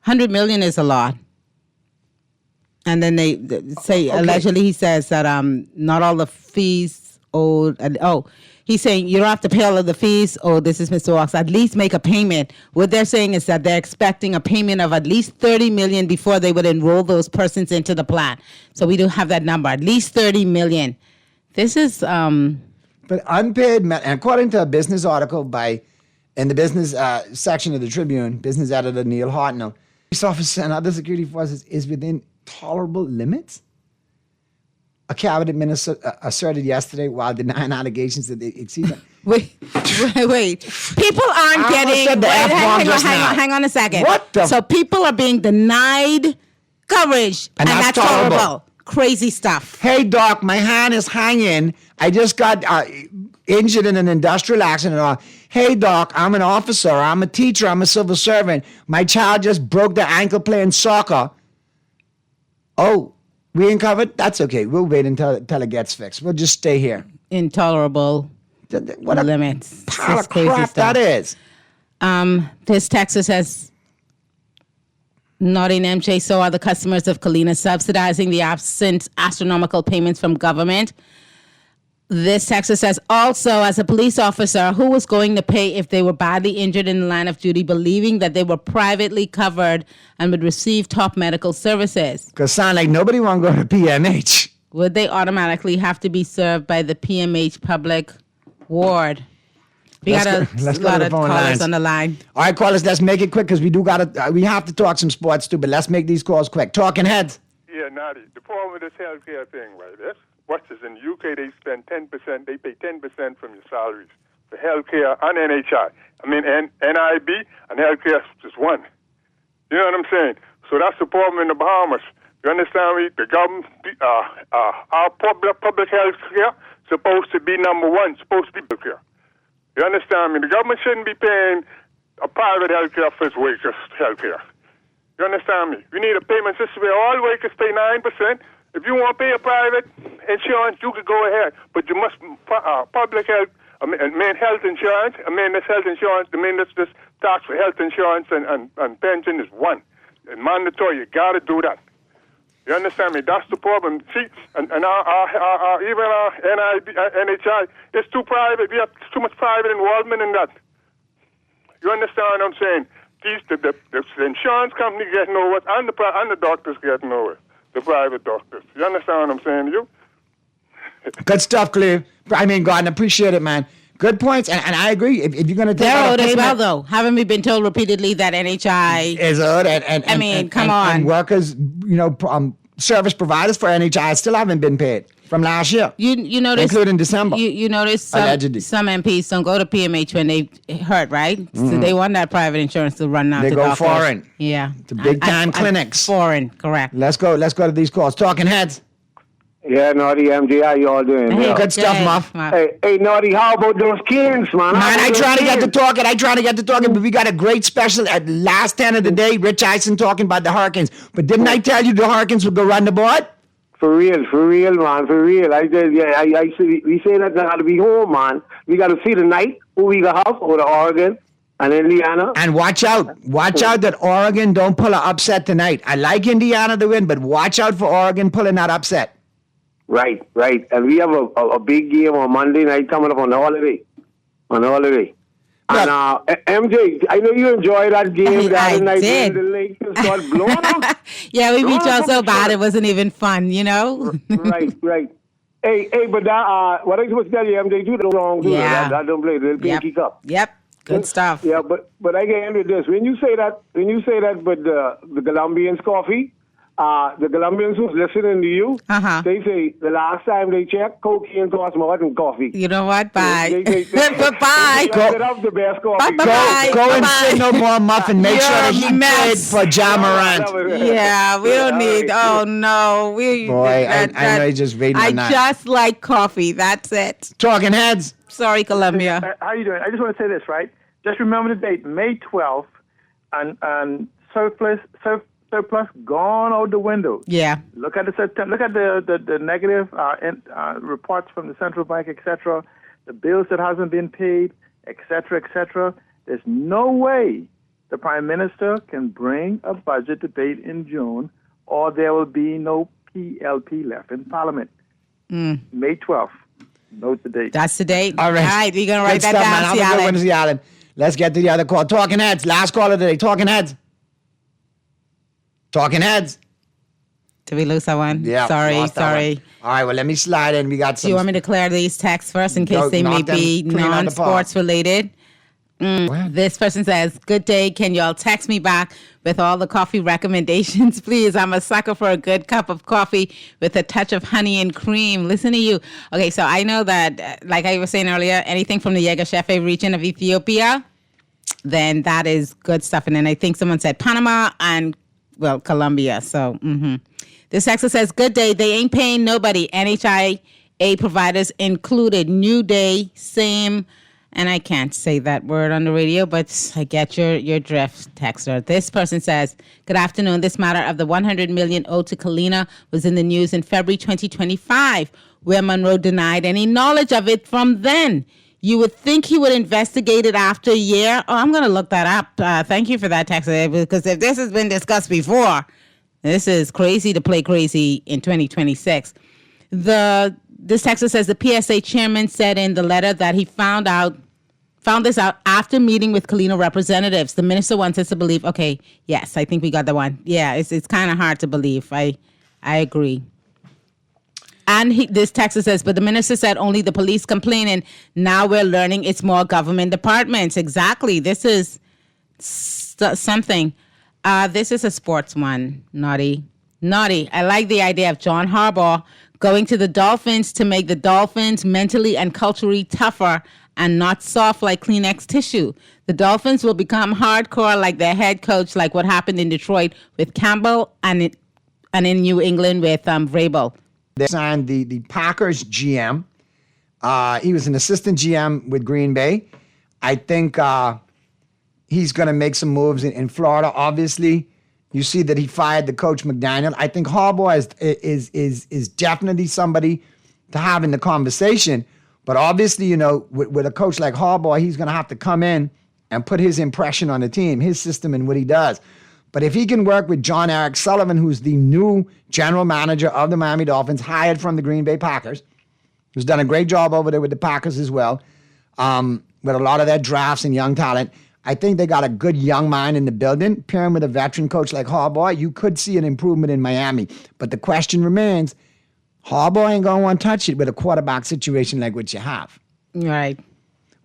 $100 million is a lot. And then they say, allegedly, he says that not all the fees owed. He's saying you don't have to pay all of the fees. Oh, this is Mr. Walks. At least make a payment. What they're saying is that they're expecting a payment of at least $30 million before they would enroll those persons into the plan. So we do have that number, at least $30 million. This is... But unpaid, and according to a business article in the business section of the Tribune, business editor Neil Hartnell, police officers and other security forces is within tolerable limits. A cabinet minister asserted yesterday while denying allegations that they exceed that. Wait. People aren't getting... Hang on a second. So people are being denied coverage, and that's horrible. Crazy stuff. Hey, Doc, my hand is hanging. I just got injured in an industrial accident. Hey, Doc, I'm an officer. I'm a teacher. I'm a civil servant. My child just broke their ankle playing soccer. Oh, we ain't covered? That's okay. We'll wait until it gets fixed. We'll just stay here. Intolerable limits. Pile of crap that is. This Texas has... Naughty and MJ, so are the customers of Kalina subsidizing the absent astronomical payments from government. This Texas says also, as a police officer, who was going to pay if they were badly injured in the line of duty, believing that they were privately covered and would receive top medical services? Because sound like nobody want to go to PMH. Would they automatically have to be served by the PMH public ward? We got a lot of callers on the line. All right, callers, let's make it quick because we have to talk some sports too, but let's make these calls quick. Talking heads. Yeah, Nadi, the problem with this healthcare thing, right? What's this? In the UK, they spend 10%, they pay 10% from your salaries for healthcare and NHI. I mean, NIB and healthcare is one. You know what I'm saying? So that's the problem in the Bahamas. You understand me? The government, our public health care supposed to be number one, supposed to be healthcare. You understand me? The government shouldn't be paying a private healthcare for its workers' healthcare. You understand me? We need a payment system where all workers pay 9%. If you want to pay a private insurance, you could go ahead. But you must, public health, main health insurance, this health insurance, this tax for health insurance and pension is one. It's mandatory. You got to do that. You understand me? That's the problem. See, and even our NIB, NHI, it's too private. We have too much private involvement in that. You understand what I'm saying? The insurance company getting over it, and the doctors getting over it. The private doctors. You understand what I'm saying to you? Good stuff, Cleve. I mean, Gordon, appreciate it, man. Good points, and I agree. If you're going to take they're owed as well, though. Haven't we been told repeatedly that NHI is owed? And come on. And workers, service providers for NHI still haven't been paid from last year. You notice, including December. You notice allegedly some MPs don't go to PMH when they hurt, right? Mm-hmm. So they want that private insurance to run out. They go doctors. foreign. Yeah, to big time clinics. Foreign, correct. Let's go to these calls. Talking heads. Yeah, Naughty MJ, how you all doing? Hey, good stuff, Muff. Hey, Naughty, how about those Kings, man? I try to get to talking, but we got a great special at last 10 of the day. Rich Eisen talking about the Hurricanes. But didn't I tell you the Hurricanes would go run the board? For real, man, for real. I say we say that they got to be home, man. We got to see tonight who we got have over Oregon and Indiana. And watch out that Oregon don't pull an upset tonight. I like Indiana to win, but watch out for Oregon pulling that upset. Right. And we have a big game on Monday night coming up on the holiday. And MJ, I know you enjoyed that game the other night when the Lakers got blown up. Yeah, we beat y'all so bad it wasn't even fun, you know? Right. Hey, but what I supposed to tell you, MJ, do the wrong do. Yeah. That don't play the Pinky Cup. Yep. Good stuff. Yeah, but I can end with this. When you say that with the Colombians coffee, the Colombians who's listening to you, they say the last time they checked, cocaine costs more than coffee. You know what? Bye. Bye. Go the best coffee. Go and sit no more, Muffin. Make sure that he paid for Jamarant. Yeah, we don't need. Oh no, I know you're just waiting on that. I just like coffee. That's it. Talking heads. Sorry, Columbia. How you doing? I just want to say this, right? Just remember the date, May 12th, and surplus gone out the window. Yeah. Look at the negative reports from the central bank, etc. The bills that hasn't been paid, etc., etc. There's no way the prime minister can bring a budget debate in June or there will be no PLP left in Parliament. May 12th. Note the date. That's the date. All right. You're going to write Good that stuff, down, man. Have a good one, C. Allen. Let's get to the other call. Talking Heads. Last call of the day. Talking Heads. Talking Heads. Did we lose that one? Yeah. Sorry. All right, well, let me slide in. We got some. Do you want me to clear these texts first in case they may be non-sports related? This person says, good day. Can y'all text me back with all the coffee recommendations, please? I'm a sucker for a good cup of coffee with a touch of honey and cream. Listen to you. Okay, so I know that, like I was saying earlier, anything from the Yegashefe region of Ethiopia, then that is good stuff. And then I think someone said Panama and, well, Colombia. So, This texter says, good day. They ain't paying nobody. NHIA providers included. New Day, same. And I can't say that word on the radio, but I get your drift, texter. This person says, good afternoon. This matter of the $100 million owed to Kalina was in the news in February 2025, where Monroe denied any knowledge of it from then. You would think he would investigate it after a year. Oh, I'm going to look that up. Thank you for that, texter, because if this has been discussed before, this is crazy to play crazy in 2026. This texter says the PSA chairman said in the letter that he found this out after meeting with Kalina representatives. The minister wants us to believe. Okay, yes, I think we got the one. Yeah, it's kind of hard to believe. I agree. And this texter says, but the minister said only the police complaining. Now we're learning it's more government departments. Exactly. This is something. This is a sports one, Naughty. I like the idea of John Harbaugh going to the Dolphins to make the Dolphins mentally and culturally tougher and not soft like Kleenex tissue. The Dolphins will become hardcore like their head coach, like what happened in Detroit with Campbell and in New England with Vrabel. They signed the Packers GM. He was an assistant GM with Green Bay. I think he's going to make some moves in Florida. Obviously, you see that he fired the coach McDaniel. I think Harbaugh is definitely somebody to have in the conversation. But obviously, with a coach like Harbaugh, he's going to have to come in and put his impression on the team, his system, and what he does. But if he can work with John Eric Sullivan, who's the new general manager of the Miami Dolphins, hired from the Green Bay Packers, who's done a great job over there with the Packers as well, with a lot of their drafts and young talent, I think they got a good young mind in the building. Pairing with a veteran coach like Harbaugh, you could see an improvement in Miami. But the question remains, Harbaugh ain't going to want to touch it with a quarterback situation like what you have. Right.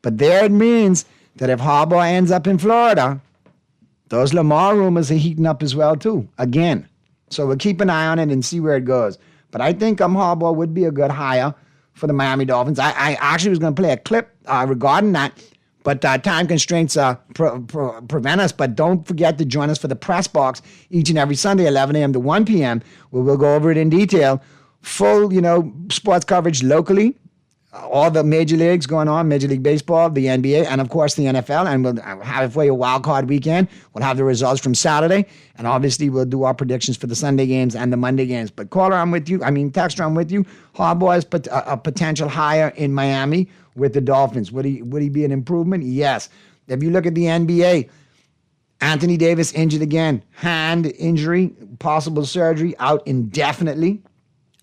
But there it means that if Harbaugh ends up in Florida, those Lamar rumors are heating up as well, too, again. So we'll keep an eye on it and see where it goes. But I think Harbaugh would be a good hire for the Miami Dolphins. I actually was going to play a clip regarding that, but time constraints prevent us. But don't forget to join us for the Press Box each and every Sunday, 11 a.m. to 1 p.m., where we'll go over it in detail. Full, sports coverage locally. All the major leagues going on, Major League Baseball, the NBA, and of course the NFL. And we'll have it for you wild card weekend. We'll have the results from Saturday. And obviously we'll do our predictions for the Sunday games and the Monday games. But caller, I'm with you. Texter, I'm with you. Harbaugh is a potential hire in Miami with the Dolphins. Would he be an improvement? Yes. If you look at the NBA, Anthony Davis injured again. Hand injury, possible surgery, out indefinitely.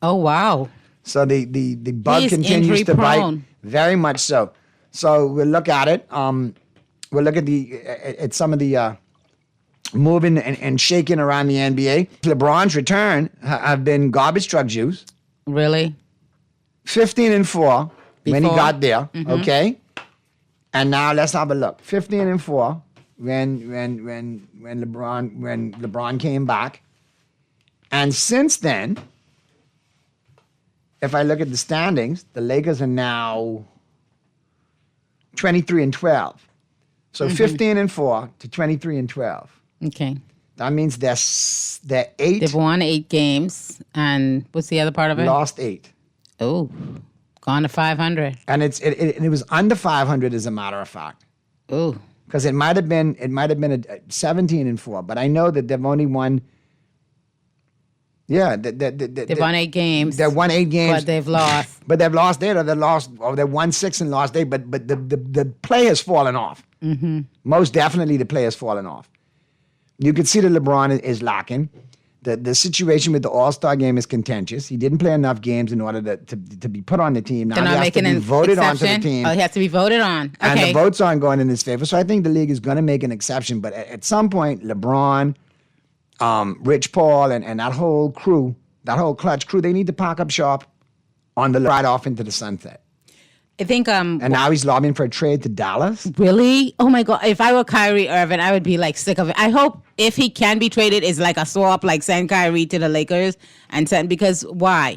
Oh, wow. So the bug continues to bite, very much so. So we'll look at it. We'll look at some of the moving and shaking around the NBA. LeBron's return have been garbage truck juice. Really? 15-4 when he got there. Mm-hmm. Okay. And now let's have a look. 15-4 when LeBron came back, and since then. If I look at the standings, the Lakers are now 23-12. So 15-4 to 23-12. Okay. That means they're 8. They've won 8 games, and what's the other part of it? Lost 8. Oh, gone to 500. And it was under 500 as a matter of fact. Oh. Because it might have been a 17-4, but I know that they've only won. Yeah, they've won 8 games. They've won 8 games, but they've lost. But they've lost 8, or they won 6 and lost 8. But the play has fallen off. Mm-hmm. Most definitely, the play has fallen off. You could see that LeBron is lacking. The situation with the All-Star game is contentious. He didn't play enough games in order to be put on the team. Now They're he not has making to be an voted exception? onto the team. Oh, he has to be voted on. Okay. And the votes aren't going in his favor. So I think the league is going to make an exception. But at some point, LeBron, Rich Paul, and that whole crew, that whole clutch crew, they need to pack up shop on the ride off into the sunset. I think and now he's lobbying for a trade to Dallas. Really? Oh my God. If I were Kyrie Irving, I would be like sick of it. I hope if he can be traded, is like a swap, like send Kyrie to the Lakers and send, because why?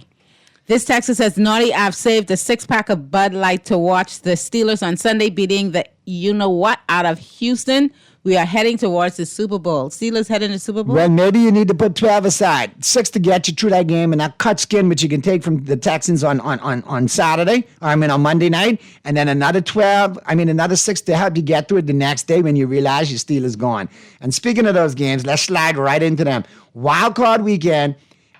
This texter says, Naughty, I've saved a 6-pack of Bud Light to watch the Steelers on Sunday beating the you-know-what out of Houston. We are heading towards the Super Bowl. Steelers heading to the Super Bowl? Well, maybe you need to put 12 aside. 6 to get you through that game and that cut skin, which you can take from the Texans on Saturday, on Monday night, and then another 6 to help you get through it the next day when you realize your Steelers gone. And speaking of those games, let's slide right into them. Wild Card Weekend,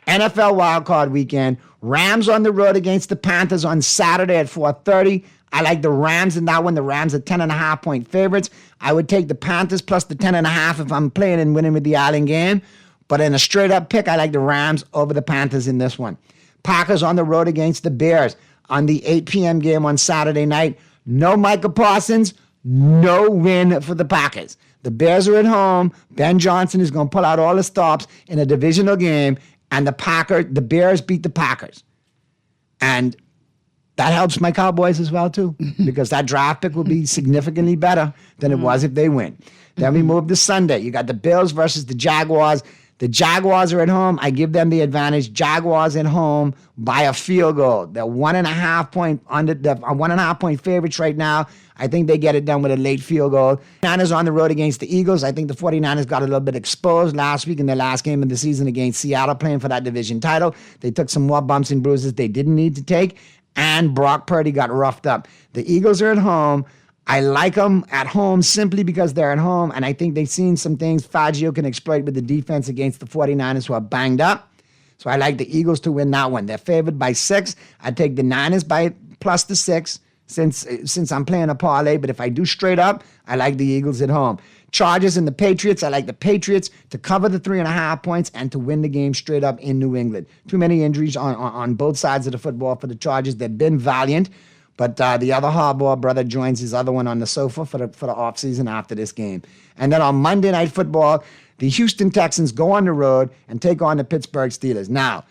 NFL Wild Card Weekend, Rams on the road against the Panthers on Saturday at 4:30. I like the Rams in that one. The Rams are 10.5-point favorites. I would take the Panthers plus the 10.5 if I'm playing and winning with the Allen game. But in a straight-up pick, I like the Rams over the Panthers in this one. Packers on the road against the Bears on the 8 p.m. game on Saturday night. No Micah Parsons, no win for the Packers. The Bears are at home. Ben Johnson is going to pull out all the stops in a divisional game, and the Bears beat the Packers. And that helps my Cowboys as well, too, because that draft pick will be significantly better than it was if they win. Then we move to Sunday. You got the Bills versus the Jaguars. The Jaguars are at home. I give them the advantage. Jaguars at home by a field goal. They're 1.5 point favorites right now. I think they get it done with a late field goal. Niners on the road against the Eagles. I think the 49ers got a little bit exposed last week in their last game of the season against Seattle, playing for that division title. They took some more bumps and bruises they didn't need to take. And Brock Purdy got roughed up. The Eagles are at home. I like them at home simply because they're at home, and I think they've seen some things Fangio can exploit with the defense against the 49ers who are banged up. So I like the Eagles to win that one. They're favored by 6. I take the Niners by plus the 6 since I'm playing a parlay, but if I do straight up, I like the Eagles at home. Chargers and the Patriots, I like the Patriots to cover the 3.5 points and to win the game straight up in New England. Too many injuries on both sides of the football for the Chargers. They've been valiant, but the other Harbaugh brother joins his other one on the sofa for the offseason after this game. And then on Monday Night Football, the Houston Texans go on the road and take on the Pittsburgh Steelers. Now,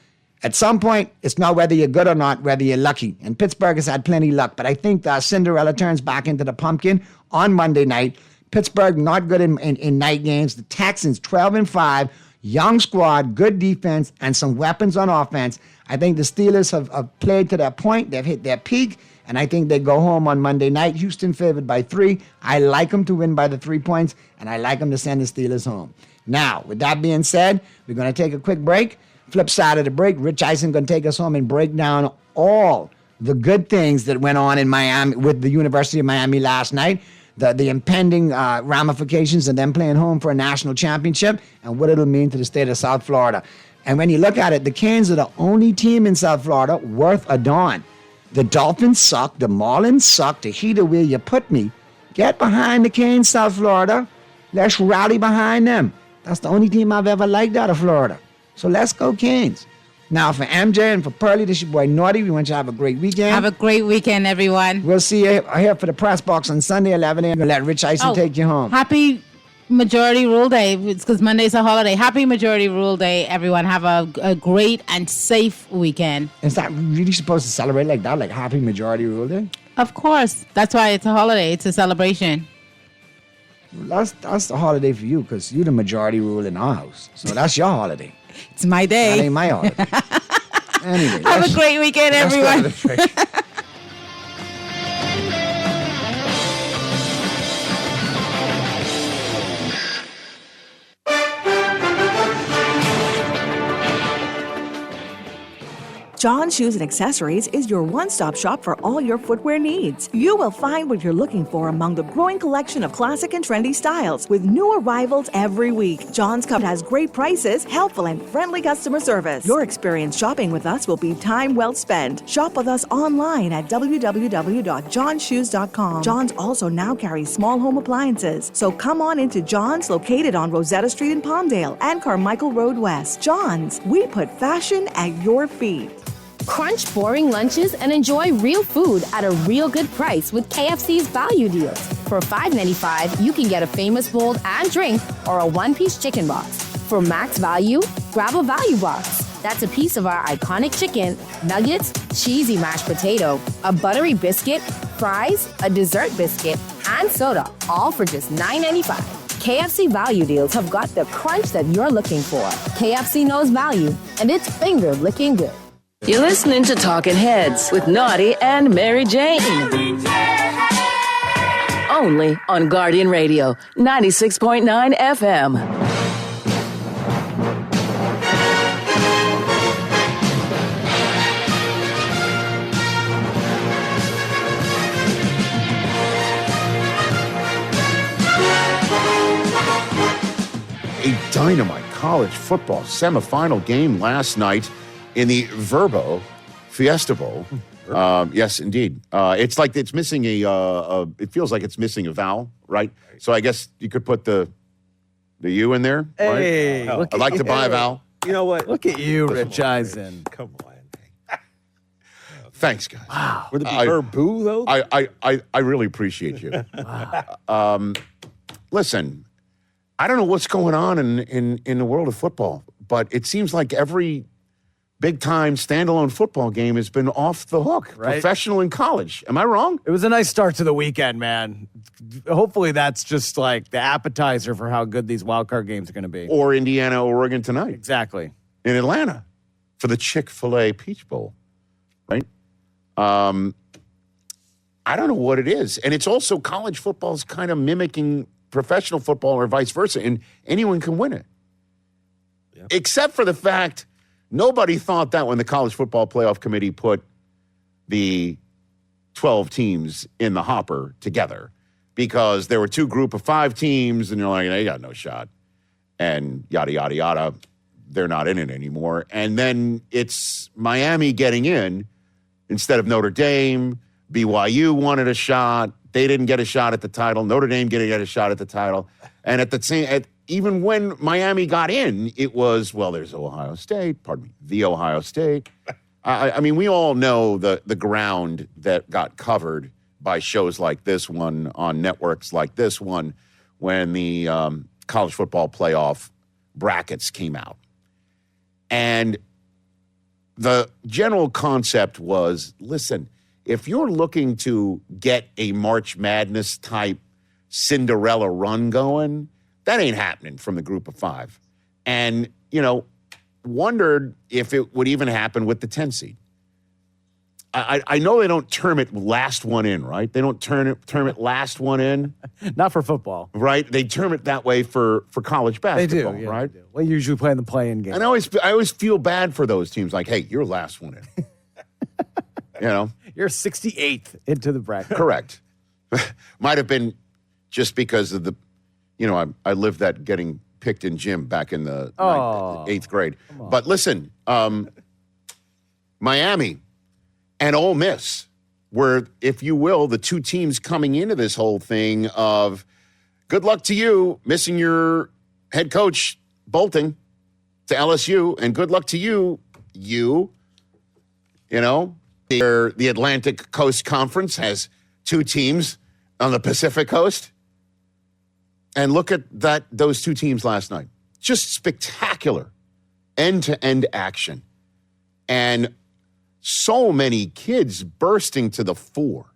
at some point, it's not whether you're good or not, whether you're lucky. And Pittsburgh has had plenty of luck, but I think Cinderella turns back into the pumpkin on Monday night. Pittsburgh, not good in night games. The Texans, 12-5, young squad, good defense, and some weapons on offense. I think the Steelers have played to their point. They've hit their peak, and I think they go home on Monday night. Houston favored by 3. I like them to win by the 3 points, and I like them to send the Steelers home. Now, with that being said, we're going to take a quick break. Flip side of the break, Rich Eisen going to take us home and break down all the good things that went on in Miami with the University of Miami last night. The impending ramifications of them playing home for a national championship and what it'll mean to the state of South Florida. And when you look at it, the Canes are the only team in South Florida worth a darn. The Dolphins suck. The Marlins suck. The Heat are where you put me. Get behind the Canes, South Florida. Let's rally behind them. That's the only team I've ever liked out of Florida. So let's go Canes. Now, for MJ and for Pearlie, this is your boy Naughty. We want you to have a great weekend. Have a great weekend, everyone. We'll see you here for the press box on Sunday, 11 a.m. We'll let Rich Eisen take you home. Happy Majority Rule Day. It's because Monday's a holiday. Happy Majority Rule Day, everyone. Have a great and safe weekend. Is that really supposed to celebrate like that? Like Happy Majority Rule Day? Of course. That's why it's a holiday. It's a celebration. That's the holiday for you because you're the majority rule in our house. So that's your holiday. It's my day. That ain't my holiday. Anyway, have a great weekend, everyone. John Shoes and Accessories is your one-stop shop for all your footwear needs. You will find what you're looking for among the growing collection of classic and trendy styles with new arrivals every week. John's Cupboard has great prices, helpful and friendly customer service. Your experience shopping with us will be time well spent. Shop with us online at www.johnshoes.com. John's also now carries small home appliances. So come on into John's, located on Rosetta Street in Palmdale and Carmichael Road West. John's, we put fashion at your feet. Crunch boring lunches and enjoy real food at a real good price with KFC's value deals. For $5.95, you can get a famous bowl and drink or a one-piece chicken box. For max value, grab a value box. That's a piece of our iconic chicken, nuggets, cheesy mashed potato, a buttery biscuit, fries, a dessert biscuit, and soda, all for just $9.95. KFC value deals have got the crunch that you're looking for. KFC knows value, and it's finger-licking good. You're listening to Talking Heads with Naughty and Mary Jane. Only on Guardian Radio, 96.9 FM. A dynamite college football semifinal game last night in the Verbo Fiesta Bowl. Yes, indeed. It's like it's missing it feels like it's missing a vowel, right? So I guess you could put the U in there, Hey, right? look I'd like at to buy a you. vowel. You know what? Look at you, Rich Eisen. Come on. Thanks, guys. Wow. Would it be Verbu, though? I really appreciate you. Listen, I don't know what's going on in the world of football, but it seems like every big-time standalone football game has been off the hook, Right. professional and college. Am I wrong? It was a nice start to the weekend, man. Hopefully that's just like the appetizer for how good these wild card games are going to be. Or Indiana, Oregon tonight. Exactly. In Atlanta for the Chick-fil-A Peach Bowl, right? I don't know what it is. And it's also college football is kind of mimicking professional football or vice versa, and anyone can win it. Except for the fact nobody thought that when the College Football Playoff Committee put the 12 teams in the hopper together, because there were two group of 5 teams, and you're like, they got no shot. And yada, yada, yada. They're not in it anymore. And then it's Miami getting in instead of Notre Dame. BYU wanted a shot. They didn't get a shot at the title. Notre Dame didn't get a shot at the title. And at the same, even when Miami got in, it was, well, there's Ohio State. The Ohio State. I mean, we all know the ground that got covered by shows like this one on networks like this one when the college football playoff brackets came out. And the general concept was, listen, if you're looking to get a March Madness type Cinderella run going, that ain't happening from the group of 5. And, wondered if it would even happen with the 10 seed. I know they don't term it last one in, right? They don't term it last one in. Not for football. Right? They term it that way for college basketball, They do, yeah, right? they do. Well, usually play in the play-in game. And I always feel bad for those teams. Like, hey, you're last one in. You're 68th into the bracket. Correct. Might have been just because of the, I lived that getting picked in gym back in the 8th grade. But listen, Miami and Ole Miss were, if you will, the two teams coming into this whole thing of good luck to you missing your head coach bolting to LSU, and good luck to you, the Atlantic Coast Conference has 2 teams on the Pacific Coast. And look at those 2 teams last night. Just spectacular end-to-end action. And so many kids bursting to the fore.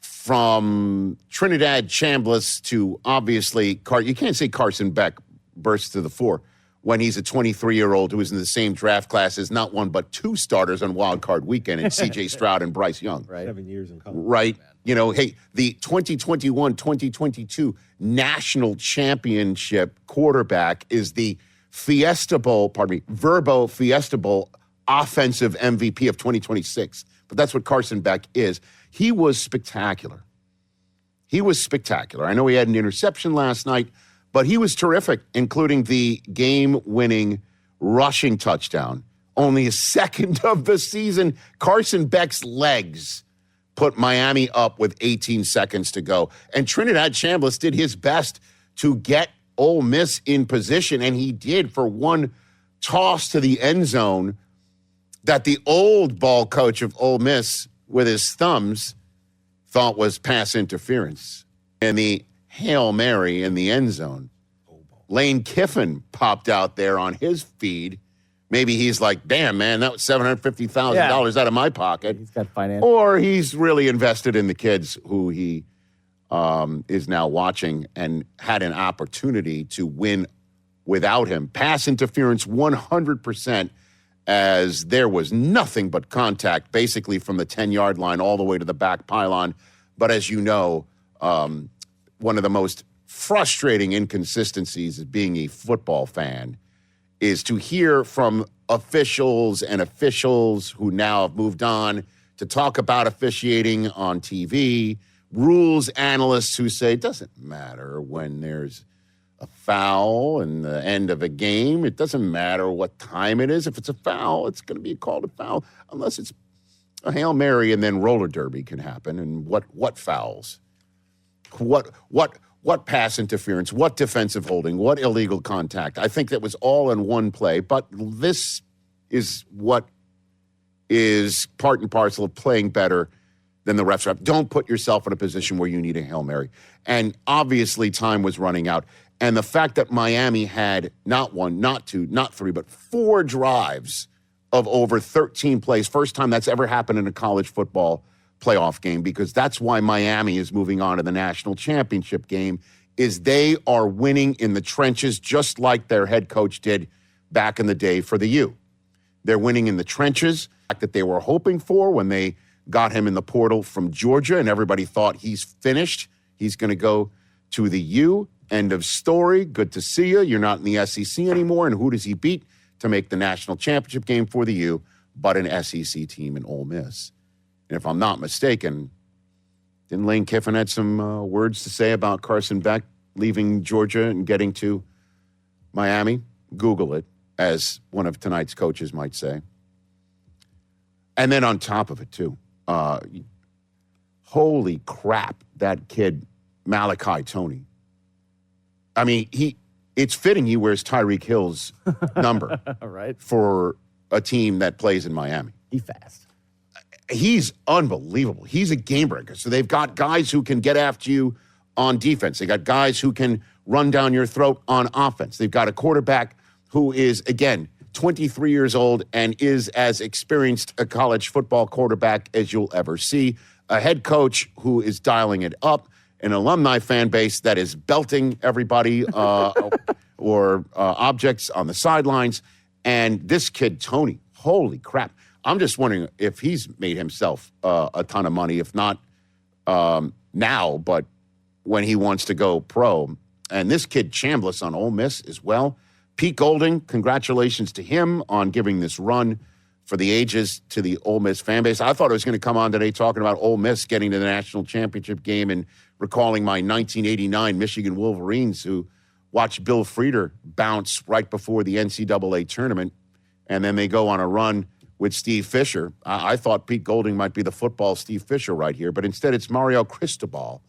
From Trinidad Chambliss to obviously, you can't say Carson Beck bursts to the fore when he's a 23-year-old who was in the same draft class as not one but 2 starters on Wild Card Weekend in C.J. Stroud and Bryce Young. Right. 7 years in college. Right. Hey, the 2021-2022 national championship quarterback is the Verbo Fiesta Bowl offensive MVP of 2026, but that's what Carson Beck is. He was spectacular. I know he had an interception last night, but he was terrific, including the game-winning rushing touchdown. Only a second of the season. Carson Beck's legs put Miami up with 18 seconds to go. And Trinidad Chambliss did his best to get Ole Miss in position, and he did for one toss to the end zone that the old ball coach of Ole Miss with his thumbs thought was pass interference. And the Hail Mary in the end zone. Lane Kiffin popped out there on his feed. Maybe he's like, damn, man, that was $750,000 out of my pocket. He's got finance. Or he's really invested in the kids who he is now watching and had an opportunity to win without him. Pass interference 100%, as there was nothing but contact basically from the 10-yard line all the way to the back pylon. But as you know, one of the most frustrating inconsistencies of being a football fan is to hear from officials who now have moved on to talk about officiating on TV, rules analysts who say it doesn't matter when there's a foul in the end of a game. It doesn't matter what time it is. If it's a foul, it's going to be called a foul unless it's a Hail Mary, and then roller derby can happen. And what fouls? What pass interference? What defensive holding? What illegal contact? I think that was all in one play. But this is what is part and parcel of playing better than the refs. Don't put yourself in a position where you need a Hail Mary. And obviously time was running out. And the fact that Miami had not one, not two, not three, but 4 drives of over 13 plays. First time that's ever happened in a college football playoff game, because that's why Miami is moving on to the national championship game, is they are winning in the trenches just like their head coach did back in the day for the U. They're winning in the trenches that they were hoping for when they got him in the portal from Georgia, and everybody thought he's finished. He's going to go to the U. End of story. Good to see you. You're not in the SEC anymore. And who does he beat to make the national championship game for the U but an SEC team in Ole Miss? And if I'm not mistaken, didn't Lane Kiffin had some words to say about Carson Beck leaving Georgia and getting to Miami? Google it, as one of tonight's coaches might say. And then on top of it, too, holy crap, that kid, Malachi Tony. I mean, it's fitting he wears Tyreek Hill's number right, for a team that plays in Miami. He's fast. He's unbelievable. He's a game breaker. So they've got guys who can get after you on defense. They got guys who can run down your throat on offense. They've got a quarterback who is, again, 23 years old and is as experienced a college football quarterback as you'll ever see. A head coach who is dialing it up. An alumni fan base that is belting everybody or objects on the sidelines. And this kid, Tony, holy crap. I'm just wondering if he's made himself a ton of money, if not now, but when he wants to go pro. And this kid, Chambliss, on Ole Miss as well. Pete Golding, congratulations to him on giving this run for the ages to the Ole Miss fan base. I thought I was going to come on today talking about Ole Miss getting to the national championship game and recalling my 1989 Michigan Wolverines, who watched Bill Frieder bounce right before the NCAA tournament, and then they go on a run with Steve Fisher. I thought Pete Golding might be the football Steve Fisher right here, but instead it's Mario Cristobal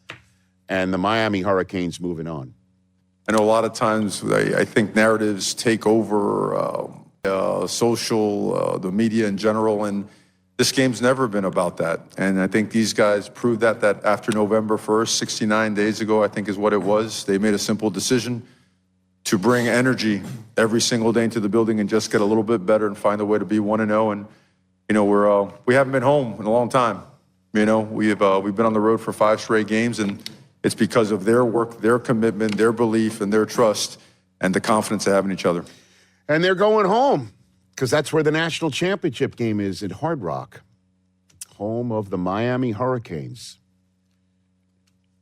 and the Miami Hurricanes moving on. I know a lot of times I think narratives take over social, the media in general, and this game's never been about that. And I think these guys proved that after November 1st, 69 days ago, I think is what it was. They made a simple decision to bring energy every single day into the building and just get a little bit better and find a way to be 1-0. And, you know, we haven't been home in a long time. You know, we've been on the road for 5 straight games, and it's because of their work, their commitment, their belief, and their trust, and the confidence they have in each other. And they're going home, because that's where the national championship game is, at Hard Rock, home of the Miami Hurricanes.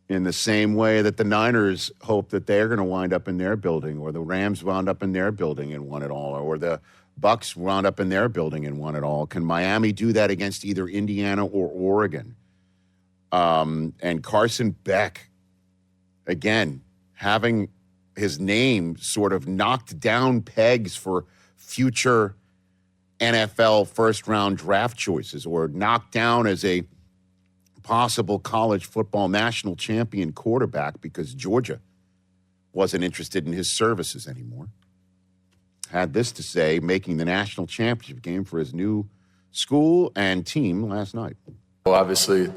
in the same way that the Niners hope that they're going to wind up in their building, or the Rams wound up in their building and won it all, or the Bucks wound up in their building and won it all. Can Miami do that against either Indiana or Oregon? And Carson Beck, again, having his name sort of knocked down pegs for future NFL first-round draft choices, or knocked down as a possible college football national champion quarterback because Georgia wasn't interested in his services anymore. Had this to say, making the national championship game for his new school and team last night. Well, obviously,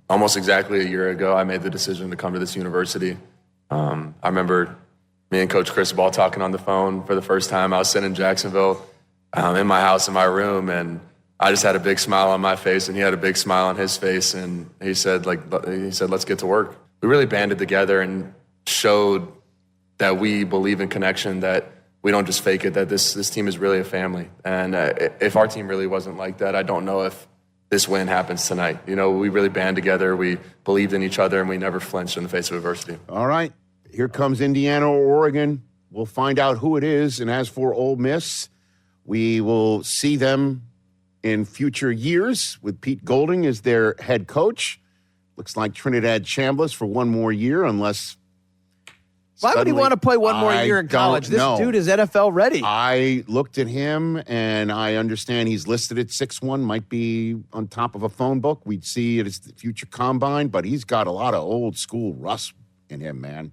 almost exactly a year ago, I made the decision to come to this university. I remember me and Coach Chris Ball talking on the phone for the first time. I was sitting in Jacksonville in my house, in my room, and I just had a big smile on my face, and he had a big smile on his face, and he said, let's get to work. We really banded together and showed that we believe in connection, that we don't just fake it, that this team is really a family. And if our team really wasn't like that, I don't know if this win happens tonight. You know, we really band together, we believed in each other, and we never flinched in the face of adversity. All right, here comes Indiana or Oregon. We'll find out who it is, and as for Ole Miss, we will see them in future years with Pete Golding as their head coach. Looks like Trinidad Chambliss for one more year, unless... Why would he want to play one more year in college? This dude is NFL ready. I looked at him, and I understand he's listed at 6'1", might be on top of a phone book. We'd see it as the future combine, but he's got a lot of old school rust in him, man.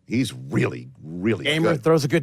He's really, really Gamer good. throws a good